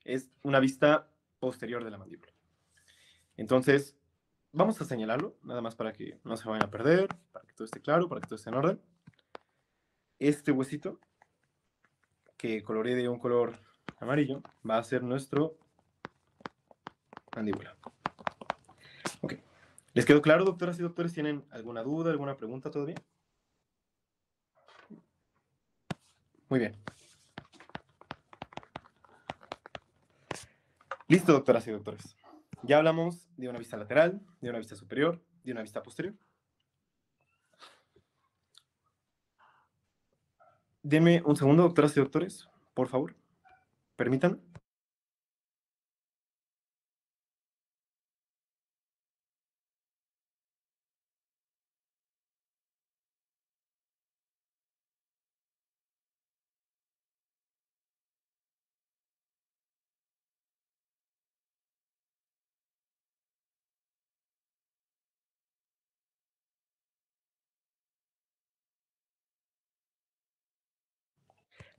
Es una vista posterior de la mandíbula. Entonces, vamos a señalarlo, nada más para que no se vayan a perder, para que todo esté claro, para que todo esté en orden. Este huesito, que coloreé de un color amarillo, va a ser nuestro mandíbula. Ok. ¿Les quedó claro, doctoras y doctores? ¿Tienen alguna duda, alguna pregunta todavía? Muy bien. Listo, doctoras y doctores. Ya hablamos de una vista lateral, de una vista superior, de una vista posterior. Denme un segundo, doctoras y doctores, por favor. Permítanme.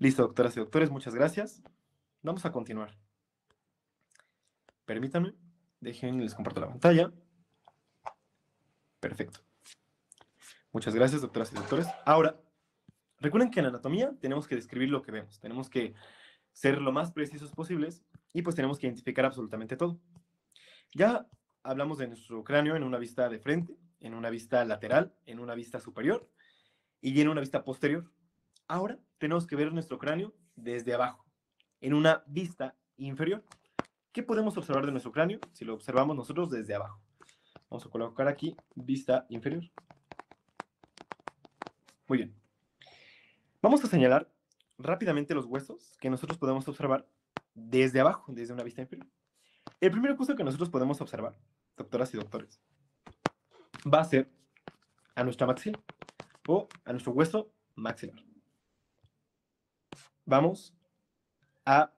Listo, doctoras y doctores, muchas gracias. Vamos a continuar. Permítanme, les comparto la pantalla. Perfecto. Muchas gracias, doctoras y doctores. Ahora, recuerden que en anatomía tenemos que describir lo que vemos, tenemos que ser lo más precisos posibles y pues tenemos que identificar absolutamente todo. Ya hablamos de nuestro cráneo en una vista de frente, en una vista lateral, en una vista superior y en una vista posterior. Ahora tenemos que ver nuestro cráneo desde abajo, en una vista inferior. ¿Qué podemos observar de nuestro cráneo si lo observamos nosotros desde abajo? Vamos a colocar aquí vista inferior. Muy bien. Vamos a señalar rápidamente los huesos que nosotros podemos observar desde abajo, desde una vista inferior. El primer hueso que nosotros podemos observar, doctoras y doctores, va a ser a nuestra maxila o a nuestro hueso maxilar. Vamos a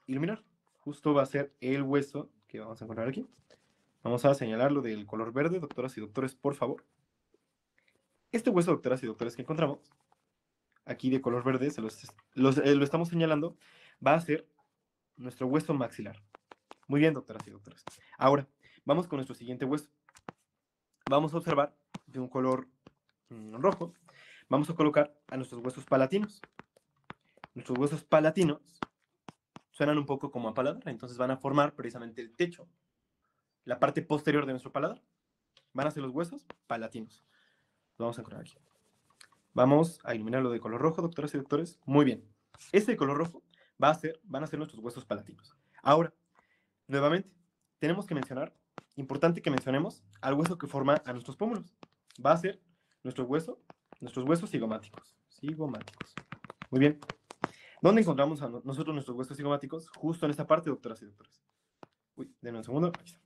iluminar. Justo va a ser el hueso que vamos a encontrar aquí. Vamos a señalarlo del color verde, doctoras y doctores, por favor. Este hueso, doctoras y doctores, que encontramos aquí de color verde, lo estamos señalando, va a ser nuestro hueso maxilar. Muy bien, doctoras y doctores. Ahora, vamos con nuestro siguiente hueso. Vamos a observar de un color rojo. Vamos a colocar a nuestros huesos palatinos. Nuestros huesos palatinos suenan un poco como a paladar, entonces van a formar precisamente el techo, la parte posterior de nuestro paladar. Van a ser los huesos palatinos. Lo vamos a encontrar aquí. Vamos a iluminarlo de color rojo, doctoras y doctores. Muy bien. Este de color rojo van a ser nuestros huesos palatinos. Ahora, nuevamente, tenemos que mencionar, importante que mencionemos, al hueso que forma a nuestros pómulos. Va a ser nuestros huesos cigomáticos. Cigomáticos. Muy bien. ¿Dónde encontramos a nosotros nuestros huesos cigomáticos? Justo en esta parte, doctoras y doctores. Uy, denme un segundo. Aquí está.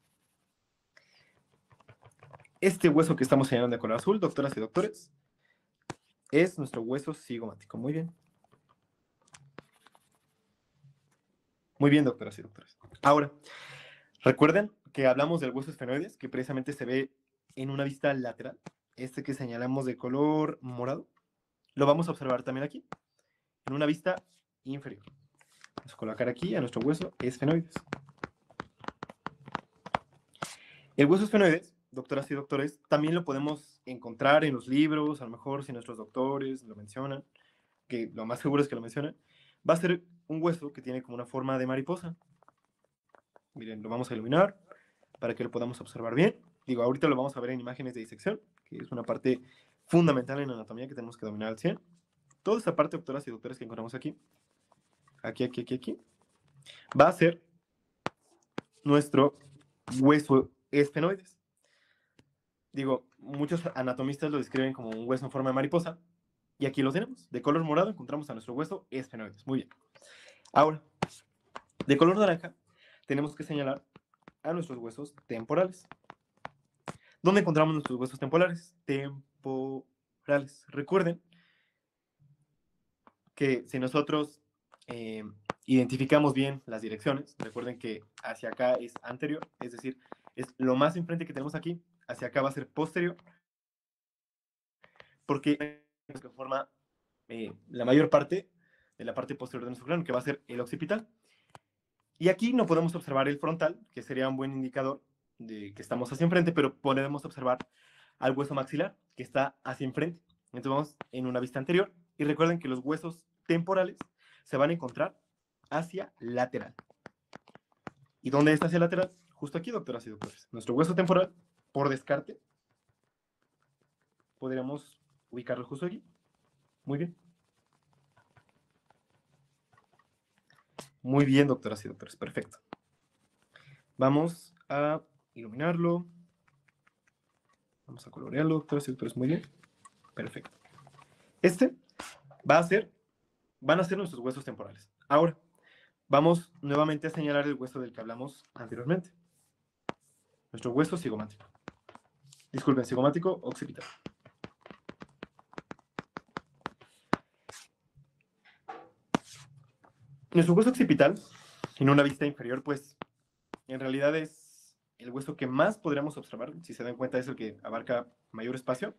Este hueso que estamos señalando de color azul, doctoras y doctores, es nuestro hueso cigomático. Muy bien. Muy bien, doctoras y doctores. Ahora, recuerden que hablamos del hueso esfenoides, que precisamente se ve en una vista lateral. Este que señalamos de color morado, lo vamos a observar también aquí, en una vista inferior. Vamos a colocar aquí a nuestro hueso esfenoides. El hueso esfenoides, doctoras y doctores, también lo podemos encontrar en los libros, a lo mejor si nuestros doctores lo mencionan, que lo más seguro es que lo mencionan. Va a ser un hueso que tiene como una forma de mariposa. Miren, lo vamos a iluminar para que lo podamos observar bien. Digo, ahorita lo vamos a ver en imágenes de disección, que es una parte fundamental en anatomía que tenemos que dominar al 100. Toda esta parte, doctoras y doctores, que encontramos aquí, va a ser nuestro hueso esfenoides. Digo, muchos anatomistas lo describen como un hueso en forma de mariposa, y aquí lo tenemos. De color morado encontramos a nuestro hueso esfenoides. Muy bien. Ahora, de color naranja, tenemos que señalar a nuestros huesos temporales. ¿Dónde encontramos nuestros huesos temporales? Temporales. Recuerden que si nosotros identificamos bien las direcciones, recuerden que hacia acá es anterior, es decir, es lo más enfrente que tenemos aquí, hacia acá va a ser posterior, porque forma la mayor parte de la parte posterior de nuestro cráneo, que va a ser el occipital. Y aquí no podemos observar el frontal, que sería un buen indicador de que estamos hacia enfrente, pero podemos observar al hueso maxilar, que está hacia enfrente. Entonces vamos en una vista anterior, y recuerden que los huesos temporales se van a encontrar hacia lateral. ¿Y dónde está hacia lateral? Justo aquí, doctoras y doctores. Nuestro hueso temporal por descarte, podríamos ubicarlo justo aquí. Muy bien. Muy bien, doctoras y doctores, perfecto. Vamos a iluminarlo. Vamos a colorearlo, doctoras y doctores, muy bien. Perfecto. Este van a ser nuestros huesos temporales. Ahora, vamos nuevamente a señalar el hueso del que hablamos anteriormente. Nuestro hueso cigomático. Disculpen, cigomático occipital. Nuestro hueso occipital, en una vista inferior, pues, en realidad es el hueso que más podríamos observar. Si se dan cuenta, es el que abarca mayor espacio.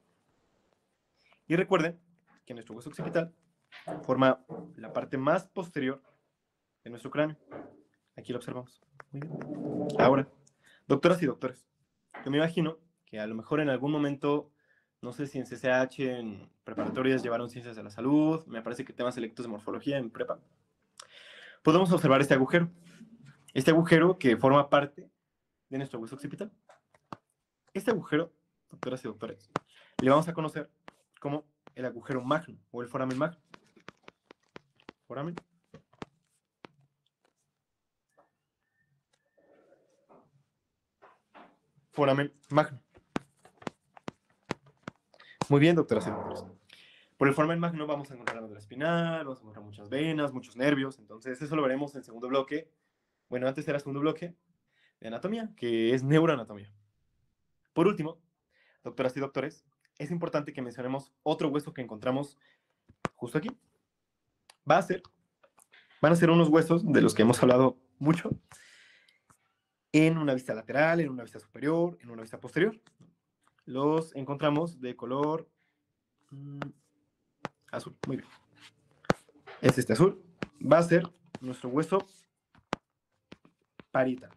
Y recuerden que nuestro hueso occipital forma la parte más posterior de nuestro cráneo. Aquí lo observamos. Muy bien. Ahora, doctoras y doctores, yo me imagino que a lo mejor en algún momento, no sé si en CCH, en preparatorias llevaron ciencias de la salud, me parece que temas selectos de morfología en prepa, podemos observar este agujero. Este agujero que forma parte de nuestro hueso occipital. Este agujero, doctoras y doctores, le vamos a conocer como el agujero magno o el foramen magno. Foramen. Foramen magno. Muy bien, doctoras y doctores. Por el foramen magno vamos a encontrar la médula espinal, vamos a encontrar muchas venas, muchos nervios. Entonces, eso lo veremos en el segundo bloque. Bueno, antes era el segundo bloque de anatomía, que es neuroanatomía. Por último, doctoras y doctores, es importante que mencionemos otro hueso que encontramos justo aquí. Van a ser unos huesos de los que hemos hablado mucho en una vista lateral, en una vista superior, en una vista posterior. Los encontramos de color azul. Muy bien. Es este azul. Va a ser nuestro hueso parietal.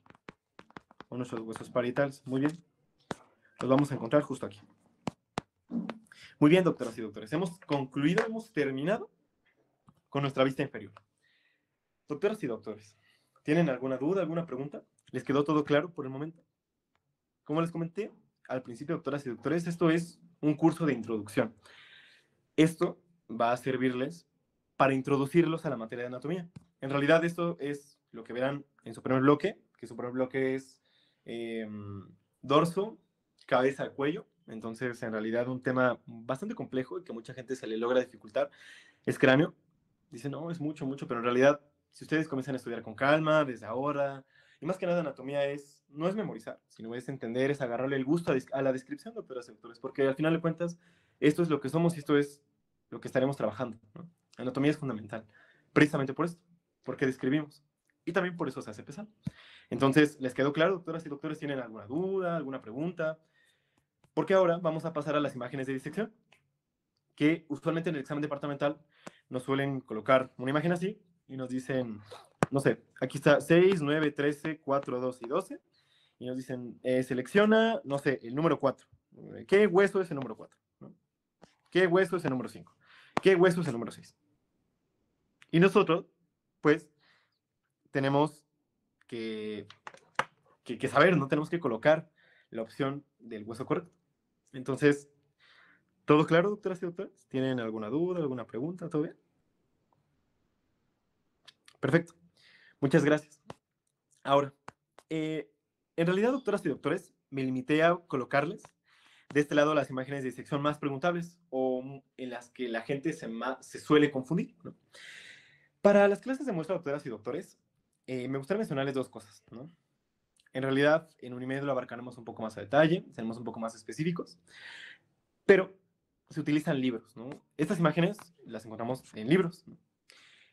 O nuestros huesos parietales. Muy bien. Los vamos a encontrar justo aquí. Muy bien, doctoras y doctores. Hemos concluido, hemos terminado con nuestra vista inferior. Doctoras y doctores, ¿tienen alguna duda, alguna pregunta? ¿Les quedó todo claro por el momento? Como les comenté al principio, doctoras y doctores, esto es un curso de introducción. Esto va a servirles para introducirlos a la materia de anatomía. En realidad, esto es lo que verán en su primer bloque, que su primer bloque es dorso, cabeza, cuello. Entonces, en realidad, un tema bastante complejo y que mucha gente se le logra dificultar es cráneo. Dicen, no, es mucho, mucho, pero en realidad, si ustedes comienzan a estudiar con calma, desde ahora, y más que nada anatomía no es memorizar, sino es entender, es agarrarle el gusto a la descripción, doctoras y doctores, porque al final de cuentas, esto es lo que somos y esto es lo que estaremos trabajando, ¿no? Anatomía es fundamental, precisamente por esto, porque describimos, y también por eso se hace pesado. Entonces, ¿les quedó claro, doctoras y doctores? ¿Tienen alguna duda, alguna pregunta? Porque ahora vamos a pasar a las imágenes de disección, que usualmente en el examen departamental nos suelen colocar una imagen así y nos dicen, no sé, aquí está 6, 9, 13, 4, 2 y 12. Y nos dicen, selecciona, no sé, el número 4. ¿Qué hueso es el número 4? ¿No? ¿Qué hueso es el número 5? ¿Qué hueso es el número 6? Y nosotros, pues, tenemos que saber, ¿no? Tenemos que colocar la opción del hueso correcto. Entonces, ¿todo claro, doctoras y doctores? ¿Tienen alguna duda, alguna pregunta? ¿Todo bien? Perfecto. Muchas gracias. Ahora, en realidad, doctoras y doctores, me limité a colocarles de este lado las imágenes de disección más preguntables o en las que la gente se suele confundir, ¿no? Para las clases de muestra, doctoras y doctores, me gustaría mencionarles dos cosas, ¿no? En realidad, en Unimed lo abarcaremos un poco más a detalle, seremos un poco más específicos, pero se utilizan libros, ¿no? Estas imágenes las encontramos en libros, ¿no?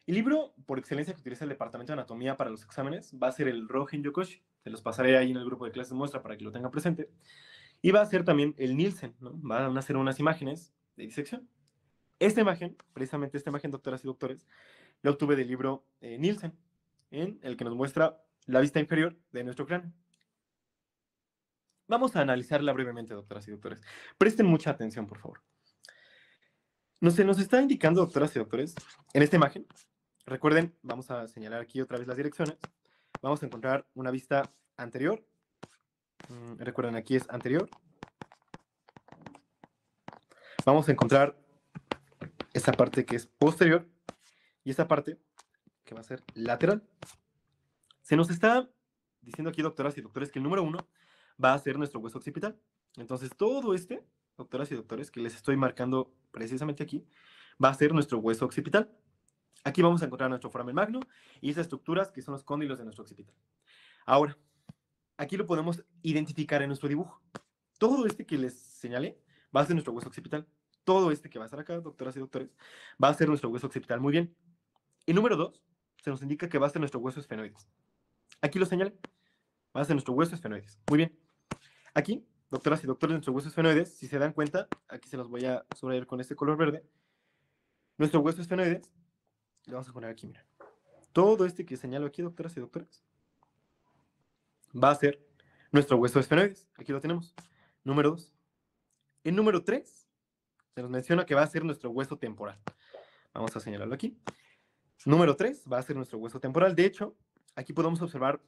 El libro por excelencia que utiliza el Departamento de Anatomía para los exámenes va a ser el Rogen Yokoshi. Se los pasaré ahí en el grupo de clases de muestra para que lo tengan presente. Y va a ser también el Nielsen, ¿no? Van a ser unas imágenes de disección. Esta imagen, precisamente esta imagen, doctoras y doctores, la obtuve del libro Nielsen, en el que nos muestra la vista inferior de nuestro cráneo. Vamos a analizarla brevemente, doctoras y doctores. Presten mucha atención, por favor. Se nos está indicando, doctoras y doctores, en esta imagen, recuerden, vamos a señalar aquí otra vez las direcciones, vamos a encontrar una vista anterior Recuerden, aquí es anterior. Vamos a encontrar esta parte que es posterior y esta parte que va a ser lateral. Se nos está diciendo aquí, doctoras y doctores, que el número 1 va a ser nuestro hueso occipital. Entonces, todo este, doctoras y doctores, que les estoy marcando precisamente aquí, va a ser nuestro hueso occipital. Aquí vamos a encontrar nuestro foramen magno y esas estructuras que son los cóndilos de nuestro occipital. Ahora, aquí lo podemos identificar en nuestro dibujo. Todo este que les señalé va a ser nuestro hueso occipital. Todo este que va a estar acá, doctoras y doctores, va a ser nuestro hueso occipital. Muy bien. Y número 2, se nos indica que va a ser nuestro hueso esfenoides. Aquí lo señalé. Va a ser nuestro hueso esfenoides. Muy bien. Aquí, doctoras y doctores, nuestro hueso esfenoides, si se dan cuenta, aquí se los voy a subrayar con este color verde. Nuestro hueso esfenoides, le vamos a poner aquí, mira. Todo este que señalo aquí, doctoras y doctores, va a ser nuestro hueso esfenoides. Aquí lo tenemos. Número 2. En número 3, se nos menciona que va a ser nuestro hueso temporal. Vamos a señalarlo aquí. Número 3 va a ser nuestro hueso temporal. De hecho, aquí podemos observar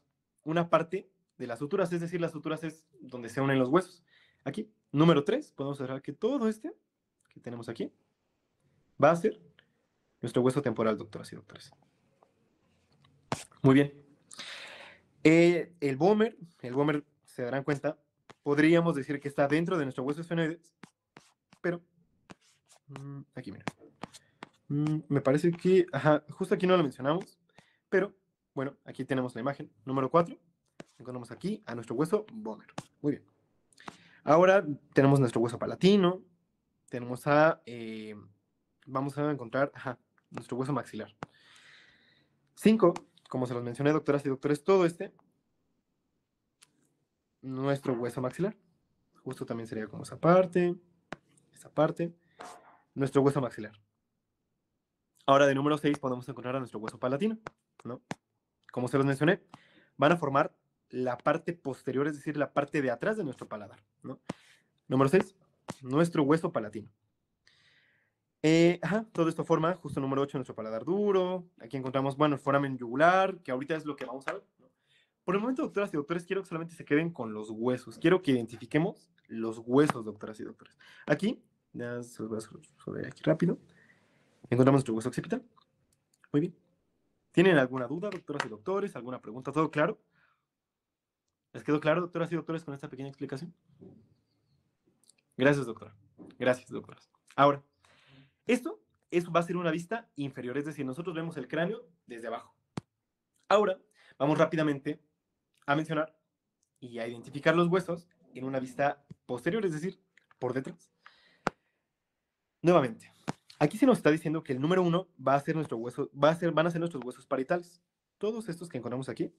una parte de las suturas, es decir, las suturas es donde se unen los huesos. Aquí, número 3, podemos observar que todo este que tenemos aquí va a ser nuestro hueso temporal, doctoras y doctores. Muy bien. El Vomer, se darán cuenta, podríamos decir que está dentro de nuestro hueso esfenoides, pero aquí, mira. Me parece que, justo aquí no lo mencionamos, pero bueno, aquí tenemos la imagen. Número 4, encontramos aquí a nuestro hueso Vomer. Muy bien. Ahora tenemos nuestro hueso palatino, tenemos vamos a encontrar, nuestro hueso maxilar. 5, como se los mencioné, doctoras y doctores, todo nuestro hueso maxilar. Justo también sería como esa parte, nuestro hueso maxilar. Ahora, de número 6 podemos encontrar a nuestro hueso palatino, ¿no? Como se los mencioné, van a formar la parte posterior, es decir, la parte de atrás de nuestro paladar, ¿no? Número 6, nuestro hueso palatino. Todo esto forma, justo número 8, nuestro paladar duro. Aquí encontramos, bueno, el foramen yugular, que ahorita es lo que vamos a ver, ¿no? Por el momento, doctoras y doctores, quiero que solamente se queden con los huesos. Quiero que identifiquemos los huesos, doctoras y doctores. Aquí, ya se los voy a sobre aquí rápido. Encontramos nuestro hueso occipital. Muy bien. ¿Tienen alguna duda, doctoras y doctores? ¿Alguna pregunta? ¿Todo claro? ¿Les quedó claro, doctoras y doctores, con esta pequeña explicación? Gracias, doctora. Gracias, doctoras. Ahora, esto va a ser una vista inferior, es decir, nosotros vemos el cráneo desde abajo. Ahora, vamos rápidamente a mencionar y a identificar los huesos en una vista posterior, es decir, por detrás. Nuevamente, aquí se nos está diciendo que el número 1 va a ser nuestro hueso, van a ser nuestros huesos parietales. Todos estos que encontramos aquí,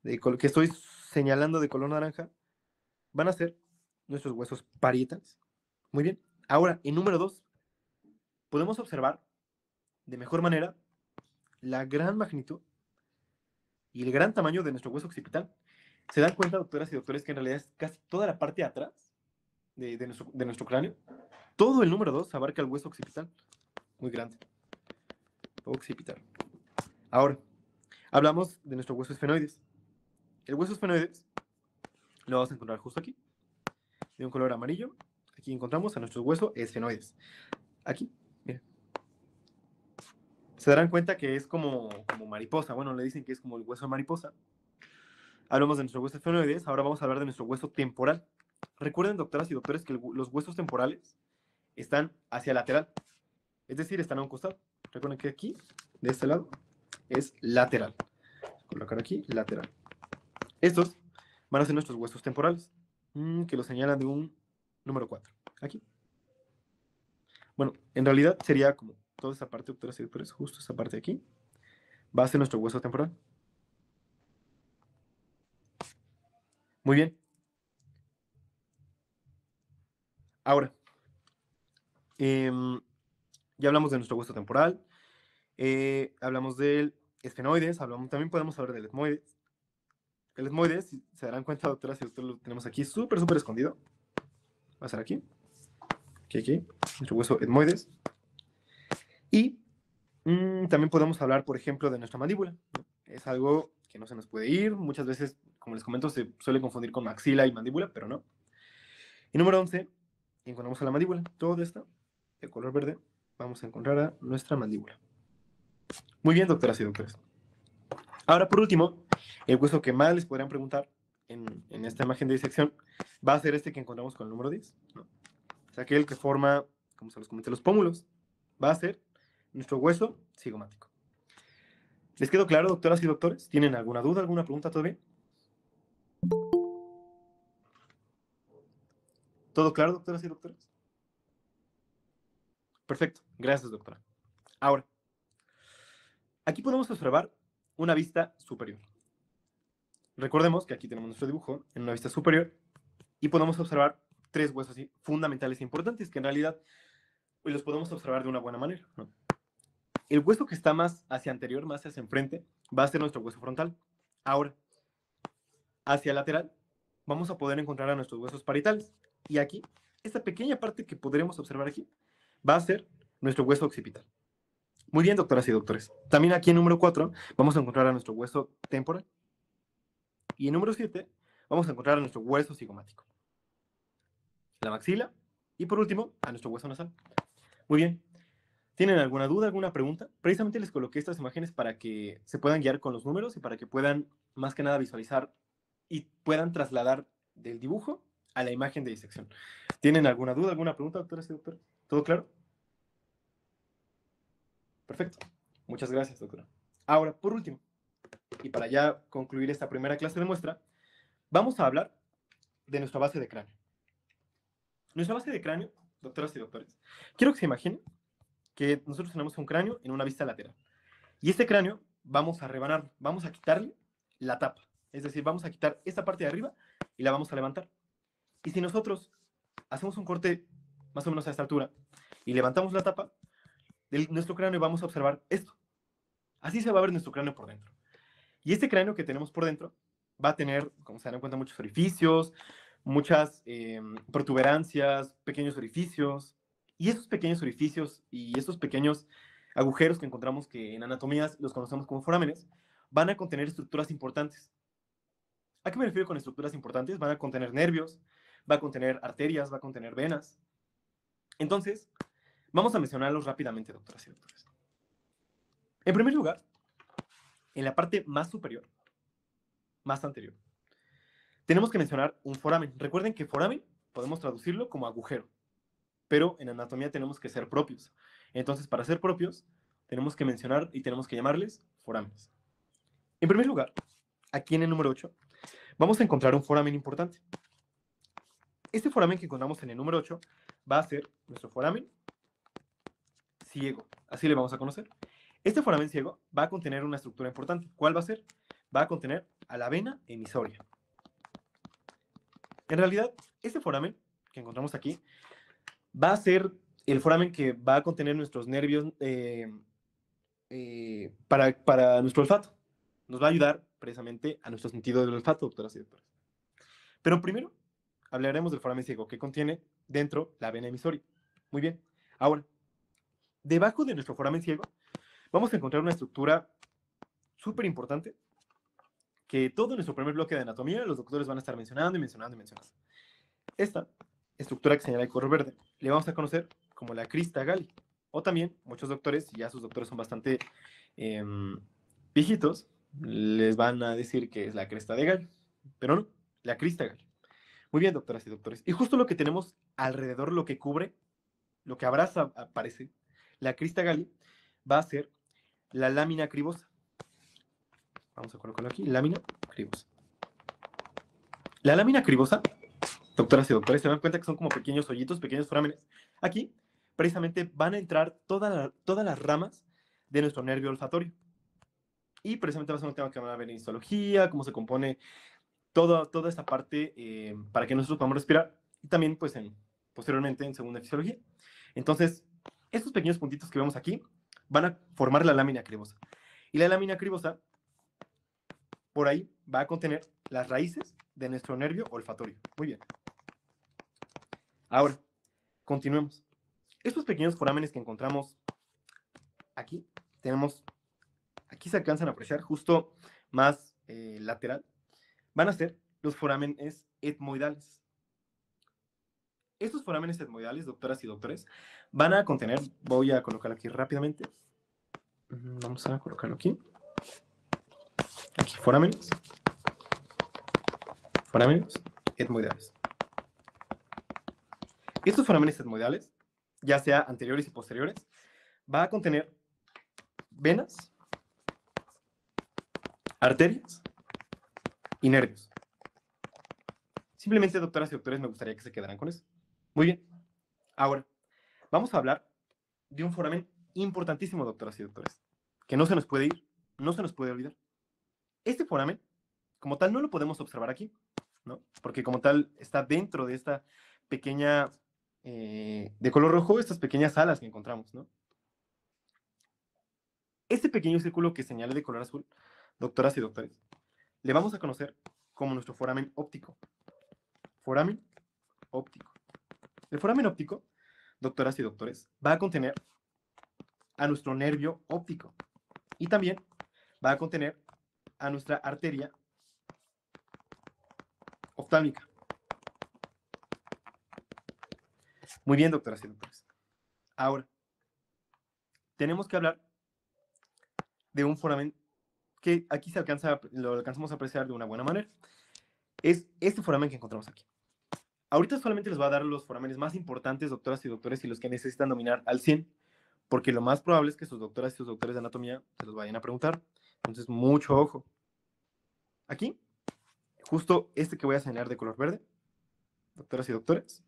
que estoy señalando de color naranja, van a ser nuestros huesos parietales. Muy bien. Ahora, en número 2, podemos observar de mejor manera la gran magnitud y el gran tamaño de nuestro hueso occipital. ¿Se dan cuenta, doctoras y doctores, que en realidad es casi toda la parte de atrás de nuestro cráneo? Todo el número 2 abarca el hueso occipital. Muy grande. Occipital. Ahora, hablamos de nuestro hueso esfenoides. El hueso esfenoides lo vamos a encontrar justo aquí, de un color amarillo. Aquí encontramos a nuestro hueso esfenoides. Aquí, miren. Se darán cuenta que es como mariposa. Bueno, le dicen que es como el hueso de mariposa. Hablamos de nuestro hueso esfenoides. Ahora vamos a hablar de nuestro hueso temporal. Recuerden, doctoras y doctores, que los huesos temporales están hacia lateral. Es decir, están a un costado. Recuerden que aquí, de este lado, es lateral. Colocar aquí, lateral. Estos van a ser nuestros huesos temporales, que los señalan de un número 4. Aquí. Bueno, en realidad sería como toda esa parte, doctoras y doctores, justo esa parte de aquí, va a ser nuestro hueso temporal. Muy bien. Ahora, ya hablamos de nuestro hueso temporal, hablamos del esfenoides, también podemos hablar del etmoides. El etmoides, si se darán cuenta, doctoras y doctores, lo tenemos aquí súper escondido. Va a ser aquí. Aquí, nuestro hueso etmoides. Y también podemos hablar, por ejemplo, de nuestra mandíbula. Es algo que no se nos puede ir. Muchas veces Como les comento, se suele confundir con maxila y mandíbula, pero no. Y número 11, encontramos a la mandíbula. Todo esto de color verde, vamos a encontrar a nuestra mandíbula. Muy bien, doctoras y doctores. Ahora, por último, el hueso que más les podrían preguntar en esta imagen de disección va a ser este que encontramos con el número 10, ¿no? O sea, aquel que forma, como se los comenté, los pómulos. Va a ser nuestro hueso cigomático. ¿Les quedó claro, doctoras y doctores? ¿Tienen alguna duda, alguna pregunta todavía? ¿Todo claro, doctoras y doctores? Perfecto, gracias, doctora. Ahora, aquí podemos observar una vista superior. Recordemos que aquí tenemos nuestro dibujo en una vista superior y podemos observar tres huesos fundamentales e importantes que en realidad los podemos observar de una buena manera, ¿no? El hueso que está más hacia anterior, más hacia enfrente, va a ser nuestro hueso frontal. Ahora, hacia lateral, vamos a poder encontrar a nuestros huesos parietales. Y aquí, esta pequeña parte que podremos observar aquí, va a ser nuestro hueso occipital. Muy bien, doctoras y doctores. También aquí en número 4 vamos a encontrar a nuestro hueso temporal. Y en número 7 vamos a encontrar a nuestro hueso cigomático. La maxila y por último a nuestro hueso nasal. Muy bien. ¿Tienen alguna duda, alguna pregunta? Precisamente les coloqué estas imágenes para que se puedan guiar con los números y para que puedan más que nada visualizar y puedan trasladar del dibujo a la imagen de disección. ¿Tienen alguna duda, alguna pregunta, doctoras y doctores? ¿Todo claro? Perfecto. Muchas gracias, doctora. Ahora, por último, y para ya concluir esta primera clase de muestra, vamos a hablar de nuestra base de cráneo. Nuestra base de cráneo, doctoras y doctores, quiero que se imaginen que nosotros tenemos un cráneo en una vista lateral. Y este cráneo vamos a rebanarlo, vamos a quitarle la tapa. Es decir, vamos a quitar esta parte de arriba y la vamos a levantar. Y si nosotros hacemos un corte más o menos a esta altura y levantamos la tapa de nuestro cráneo, vamos a observar esto. Así se va a ver nuestro cráneo por dentro. Y este cráneo que tenemos por dentro va a tener, como se dan cuenta, muchos orificios, muchas protuberancias, pequeños orificios. Y esos pequeños orificios y estos pequeños agujeros que encontramos que en anatomías los conocemos como forámenes, van a contener estructuras importantes. ¿A qué me refiero con estructuras importantes? Van a contener nervios, va a contener arterias, va a contener venas. Entonces, vamos a mencionarlos rápidamente, doctoras y doctores. En primer lugar, en la parte más superior, más anterior, tenemos que mencionar un foramen. Recuerden que foramen podemos traducirlo como agujero, pero en anatomía tenemos que ser propios. Entonces, para ser propios, tenemos que mencionar y tenemos que llamarles forámenes. En primer lugar, aquí en el número 8, vamos a encontrar un foramen importante. Este foramen que encontramos en el número 8 va a ser nuestro foramen ciego. Así le vamos a conocer. Este foramen ciego va a contener una estructura importante. ¿Cuál va a ser? Va a contener a la vena emisoria. En realidad, este foramen que encontramos aquí va a ser el foramen que va a contener nuestros nervios para nuestro olfato. Nos va a ayudar precisamente a nuestro sentido del olfato, doctoras y doctores. Pero primero hablaremos del foramen ciego que contiene dentro la vena emisoria. Muy bien. Ahora, debajo de nuestro foramen ciego vamos a encontrar una estructura súper importante que todo nuestro primer bloque de anatomía los doctores van a estar mencionando y mencionando y mencionando. Esta estructura que señala el color verde le vamos a conocer como la crista Galli. O también, muchos doctores, y ya sus doctores son bastante viejitos, les van a decir que es la cresta de gallo. Pero no, la crista Galli. Muy bien, doctoras y doctores. Y justo lo que tenemos alrededor, lo que cubre, lo que abraza, aparece, la crista Galli, va a ser la lámina cribosa. Vamos a colocarlo aquí, lámina cribosa. La lámina cribosa, doctoras y doctores, se dan cuenta que son como pequeños hoyitos, pequeños forámenes. Aquí, precisamente, van a entrar todas las ramas de nuestro nervio olfatorio. Y precisamente va a ser un tema que van a ver en histología, cómo se compone toda esta parte para que nosotros podamos respirar. Y también, pues, posteriormente, en segunda fisiología. Entonces, estos pequeños puntitos que vemos aquí van a formar la lámina cribosa. Y la lámina cribosa, por ahí, va a contener las raíces de nuestro nervio olfatorio. Muy bien. Ahora, continuemos. Estos pequeños forámenes que encontramos aquí, aquí se alcanzan a apreciar justo más lateral, van a ser los forámenes etmoidales. Estos forámenes etmoidales, doctoras y doctores, van a contener, voy a colocarlo aquí rápidamente. Vamos a colocarlo aquí. Aquí, forámenes etmoidales. Estos forámenes etmoidales, ya sea anteriores y posteriores, va a contener venas, arterias y nervios. Simplemente, doctoras y doctores, me gustaría que se quedaran con eso. Muy bien. Ahora, vamos a hablar de un foramen importantísimo, doctoras y doctores, que no se nos puede ir, no se nos puede olvidar. Este foramen, como tal, no lo podemos observar aquí, ¿no? Porque como tal está dentro de esta pequeña, de color rojo, estas pequeñas alas que encontramos, ¿no? Este pequeño círculo que señale de color azul, doctoras y doctores, le vamos a conocer como nuestro foramen óptico. Foramen óptico. El foramen óptico, doctoras y doctores, va a contener a nuestro nervio óptico y también va a contener a nuestra arteria oftálmica. Muy bien, doctoras y doctores. Ahora, tenemos que hablar de un foramen que aquí lo alcanzamos a apreciar de una buena manera. Es este foramen que encontramos aquí. Ahorita solamente les voy a dar los forámenes más importantes, doctoras y doctores, y los que necesitan dominar al 100, porque lo más probable es que sus doctoras y sus doctores de anatomía se los vayan a preguntar. Entonces, mucho ojo. Aquí, justo este que voy a señalar de color verde, doctoras y doctores,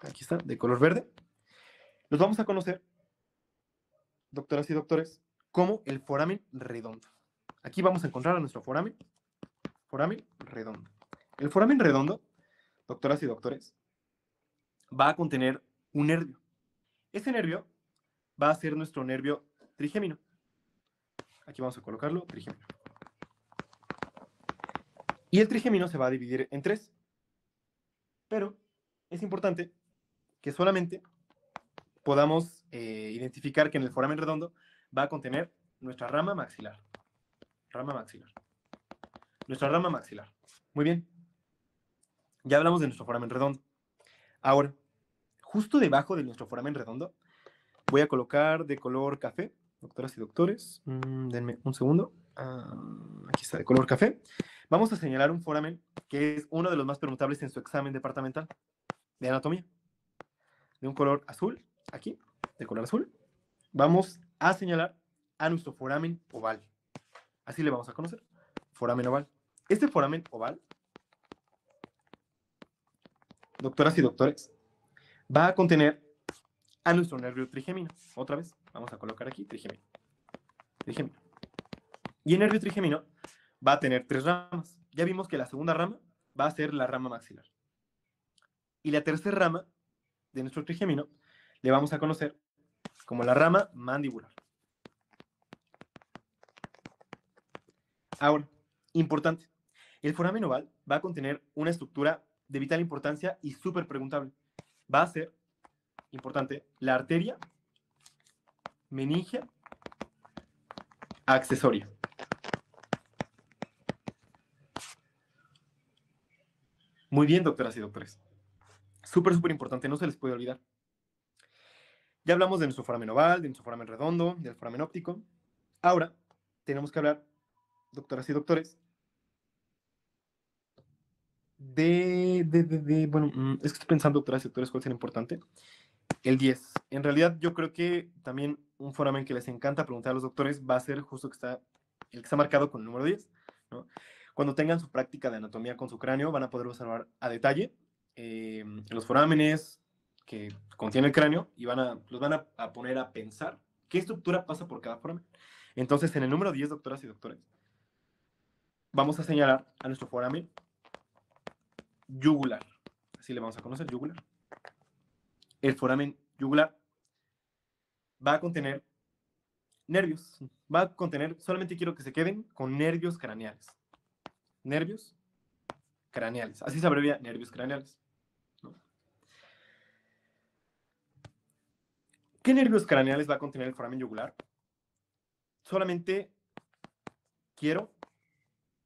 aquí está, de color verde, los vamos a conocer, doctoras y doctores, como el foramen redondo. Aquí vamos a encontrar a nuestro foramen redondo. El foramen redondo, doctoras y doctores, va a contener un nervio. Ese nervio va a ser nuestro nervio trigémino. Aquí vamos a colocarlo, trigémino. Y el trigémino se va a dividir en 3. Pero es importante que solamente podamos identificar que en el foramen redondo va a contener nuestra rama maxilar. Nuestra rama maxilar. Muy bien. Ya hablamos de nuestro foramen redondo. Ahora, justo debajo de nuestro foramen redondo, voy a colocar de color café, doctoras y doctores. Denme un segundo. Aquí está, de color café. Vamos a señalar un foramen que es uno de los más preguntables en su examen departamental de anatomía. De un color azul, aquí, de color azul. Vamos a señalar a nuestro foramen oval. Así le vamos a conocer. Foramen oval. Este foramen oval, doctoras y doctores, va a contener a nuestro nervio trigémino. Otra vez, vamos a colocar aquí trigémino. Y el nervio trigémino va a tener 3 ramas. Ya vimos que la segunda rama va a ser la rama maxilar. Y la tercera rama de nuestro trigémino le vamos a conocer como la rama mandibular. Ahora, importante, el foramen oval va a contener una estructura de vital importancia y súper preguntable. Va a ser, importante, la arteria meningia accesoria. Muy bien, doctoras y doctores. Súper importante, no se les puede olvidar. Ya hablamos de nuestro foramen oval, de nuestro foramen redondo, del foramen óptico. Ahora, tenemos que hablar, doctoras y doctores, bueno, es que estoy pensando, doctoras y doctores, cuál será importante. El 10. En realidad, yo creo que también un foramen que les encanta preguntar a los doctores va a ser justo el que está marcado con el número 10, ¿no? Cuando tengan su práctica de anatomía con su cráneo, van a poder observar a detalle los forámenes que contiene el cráneo y los van a poner a pensar qué estructura pasa por cada foramen. Entonces, en el número 10, doctoras y doctores, vamos a señalar a nuestro foramen yugular. Así le vamos a conocer, yugular. El foramen yugular va a contener nervios. Va a contener, solamente quiero que se queden con nervios craneales. Nervios craneales. Así se abrevia nervios craneales, ¿no? ¿Qué nervios craneales va a contener el foramen yugular? Solamente quiero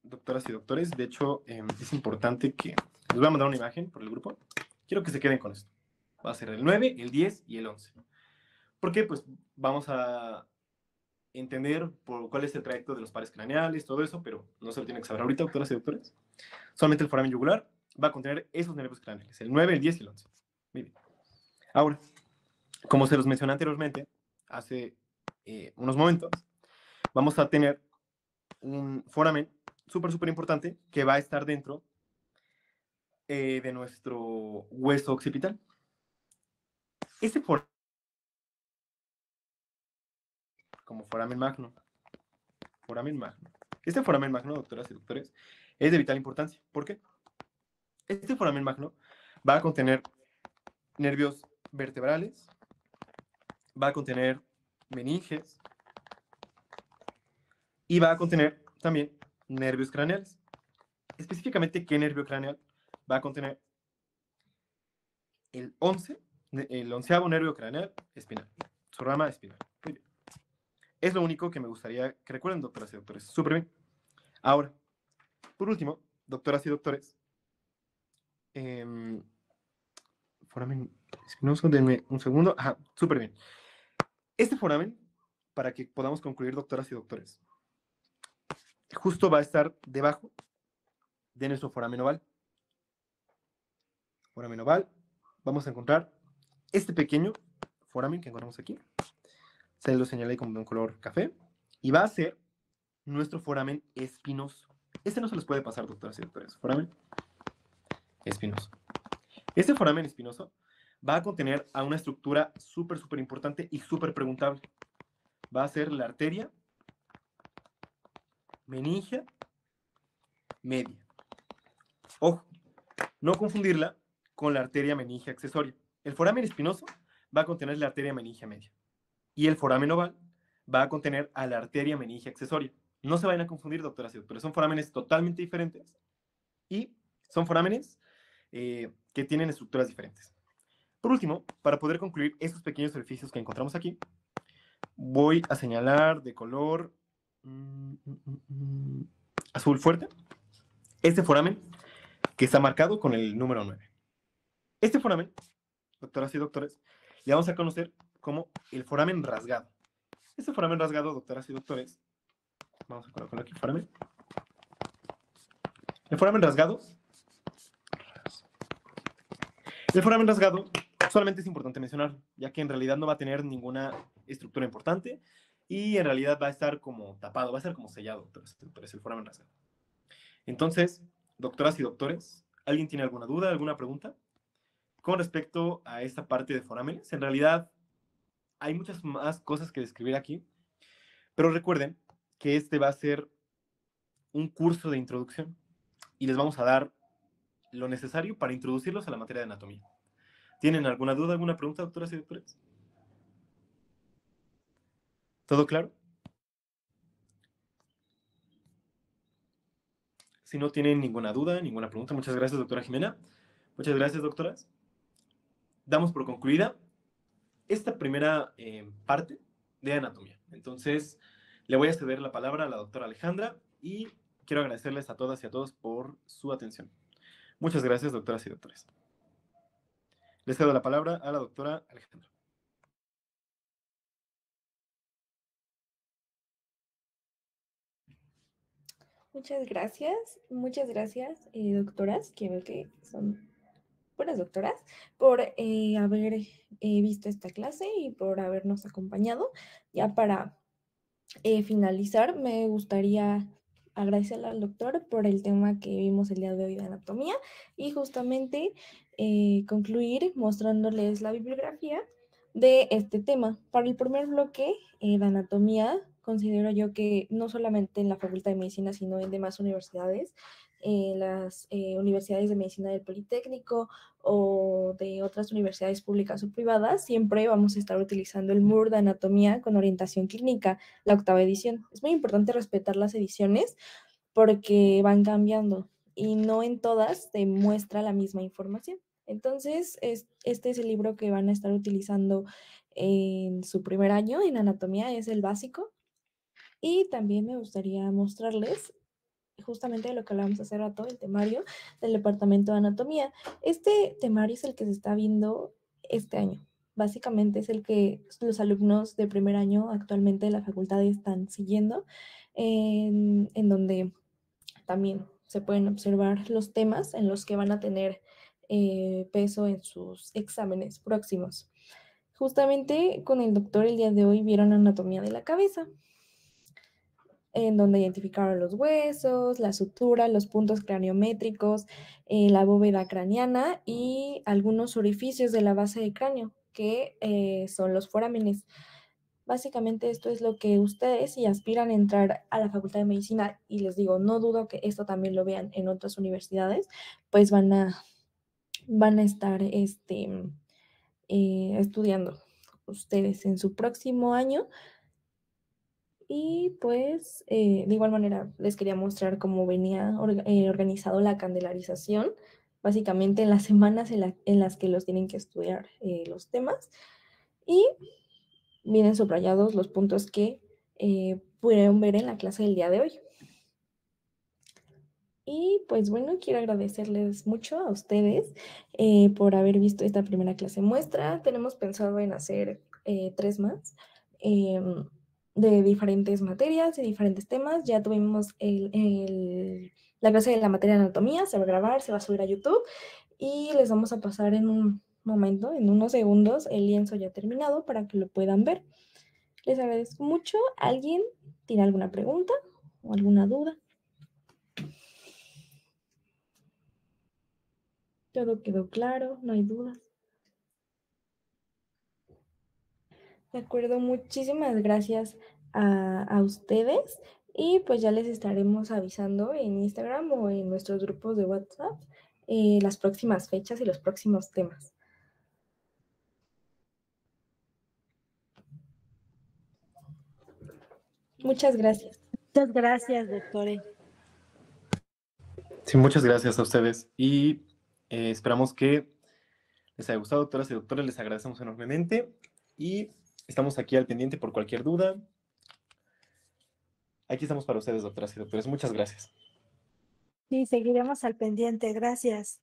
doctoras y doctores. De hecho, es importante que les voy a mandar una imagen por el grupo. Quiero que se queden con esto. Va a ser el 9, el 10 y el 11. ¿Por qué? Pues vamos a entender cuál es el trayecto de los pares craneales, todo eso, pero no se lo tienen que saber ahorita, doctoras y doctores. Solamente el foramen yugular va a contener esos nervios craneales, el 9, el 10 y el 11. Muy bien. Ahora, como se los mencioné anteriormente, hace unos momentos, vamos a tener un foramen súper importante que va a estar dentro de nuestro hueso occipital. Este foramen, como foramen magno, este foramen magno, doctoras y doctores, es de vital importancia. ¿Por qué? Este foramen magno va a contener nervios vertebrales, va a contener meninges y va a contener también nervios craneales. Específicamente, ¿qué nervio craneal va a contener? El 11º nervio craneal espinal, su rama espinal. Muy bien. Es lo único que me gustaría que recuerden, doctoras y doctores. Súper bien. Ahora, por último, doctoras y doctores, foramen espinoso, denme un segundo. Ajá, súper bien. Este foramen, para que podamos concluir, doctoras y doctores, justo va a estar debajo de nuestro foramen oval. Foramen oval, vamos a encontrar este pequeño foramen que encontramos aquí. Se lo señalé con un color café. Y va a ser nuestro foramen espinoso. Este no se les puede pasar, doctoras y doctores. Foramen espinoso. Este foramen espinoso va a contener a una estructura súper importante y súper preguntable. Va a ser la arteria meningia media. Ojo, no confundirla con la arteria meningia accesoria. El foramen espinoso va a contener la arteria meningia media. Y el foramen oval va a contener a la arteria meningia accesoria. No se vayan a confundir, doctoras y doctores. Son forámenes totalmente diferentes y son forámenes que tienen estructuras diferentes. Por último, para poder concluir estos pequeños orificios que encontramos aquí, voy a señalar de color azul fuerte este foramen que está marcado con el número 9. Este foramen, doctoras y doctores, le vamos a conocer como el foramen rasgado. Este foramen rasgado, doctoras y doctores, vamos a colocarlo aquí, foramen. El foramen rasgado solamente es importante mencionarlo, ya que en realidad no va a tener ninguna estructura importante y en realidad va a estar como tapado, va a ser como sellado, doctoras y doctores, el foramen rasgado. Entonces, doctoras y doctores, ¿alguien tiene alguna duda, alguna pregunta con respecto a esta parte de forámenes? En realidad hay muchas más cosas que describir aquí, pero recuerden que este va a ser un curso de introducción y les vamos a dar lo necesario para introducirlos a la materia de anatomía. ¿Tienen alguna duda, alguna pregunta, doctoras y doctores? ¿Todo claro? Si no tienen ninguna duda, ninguna pregunta, muchas gracias, doctora Jimena. Muchas gracias, doctoras. Damos por concluida esta primera parte de anatomía. Entonces, le voy a ceder la palabra a la doctora Alejandra y quiero agradecerles a todas y a todos por su atención. Muchas gracias, doctoras y doctores. Le cedo la palabra a la doctora Alejandra. Muchas gracias, doctoras, que veo que son buenas doctoras, por haber visto esta clase y por habernos acompañado. Ya para finalizar, me gustaría agradecerle al doctor por el tema que vimos el día de hoy de anatomía y justamente concluir mostrándoles la bibliografía de este tema. Para el primer bloque de anatomía, considero yo que no solamente en la Facultad de Medicina, sino en demás universidades, las universidades de medicina del Politécnico o de otras universidades públicas o privadas, siempre vamos a estar utilizando el MUR de anatomía con orientación clínica, la 8ª edición. Es muy importante respetar las ediciones porque van cambiando y no en todas te muestra la misma información. Entonces, este es el libro que van a estar utilizando en su primer año en anatomía, es el básico. Y también me gustaría mostrarles justamente de lo que hablábamos hace rato, el temario del Departamento de Anatomía. Este temario es el que se está viendo este año. Básicamente es el que los alumnos de primer año actualmente de la facultad están siguiendo, en donde también se pueden observar los temas en los que van a tener peso en sus exámenes próximos. Justamente con el doctor el día de hoy vieron anatomía de la cabeza, en donde identificaron los huesos, la sutura, los puntos craniométricos, la bóveda craneana y algunos orificios de la base del cráneo, que son los forámenes. Básicamente esto es lo que ustedes, si aspiran a entrar a la Facultad de Medicina, y les digo, no dudo que esto también lo vean en otras universidades, pues van a estar estudiando ustedes en su próximo año. Y pues de igual manera les quería mostrar cómo venía organizado la candelarización, básicamente en las semanas en las que los tienen que estudiar los temas. Y vienen subrayados los puntos que pudieron ver en la clase del día de hoy. Y pues bueno, quiero agradecerles mucho a ustedes por haber visto esta primera clase muestra. Tenemos pensado en hacer 3 más de diferentes materias, de diferentes temas. Ya tuvimos la clase de la materia de anatomía, se va a grabar, se va a subir a YouTube y les vamos a pasar en un momento, en unos segundos, el lienzo ya terminado para que lo puedan ver. Les agradezco mucho. ¿Alguien tiene alguna pregunta o alguna duda? Todo quedó claro, no hay dudas. De acuerdo, muchísimas gracias a ustedes y pues ya les estaremos avisando en Instagram o en nuestros grupos de WhatsApp las próximas fechas y los próximos temas. Muchas gracias. Muchas gracias, doctores. Sí, muchas gracias a ustedes y esperamos que les haya gustado, doctoras y doctores, les agradecemos enormemente y estamos aquí al pendiente por cualquier duda. Aquí estamos para ustedes, doctoras y doctores. Muchas gracias. Sí, seguiremos al pendiente. Gracias.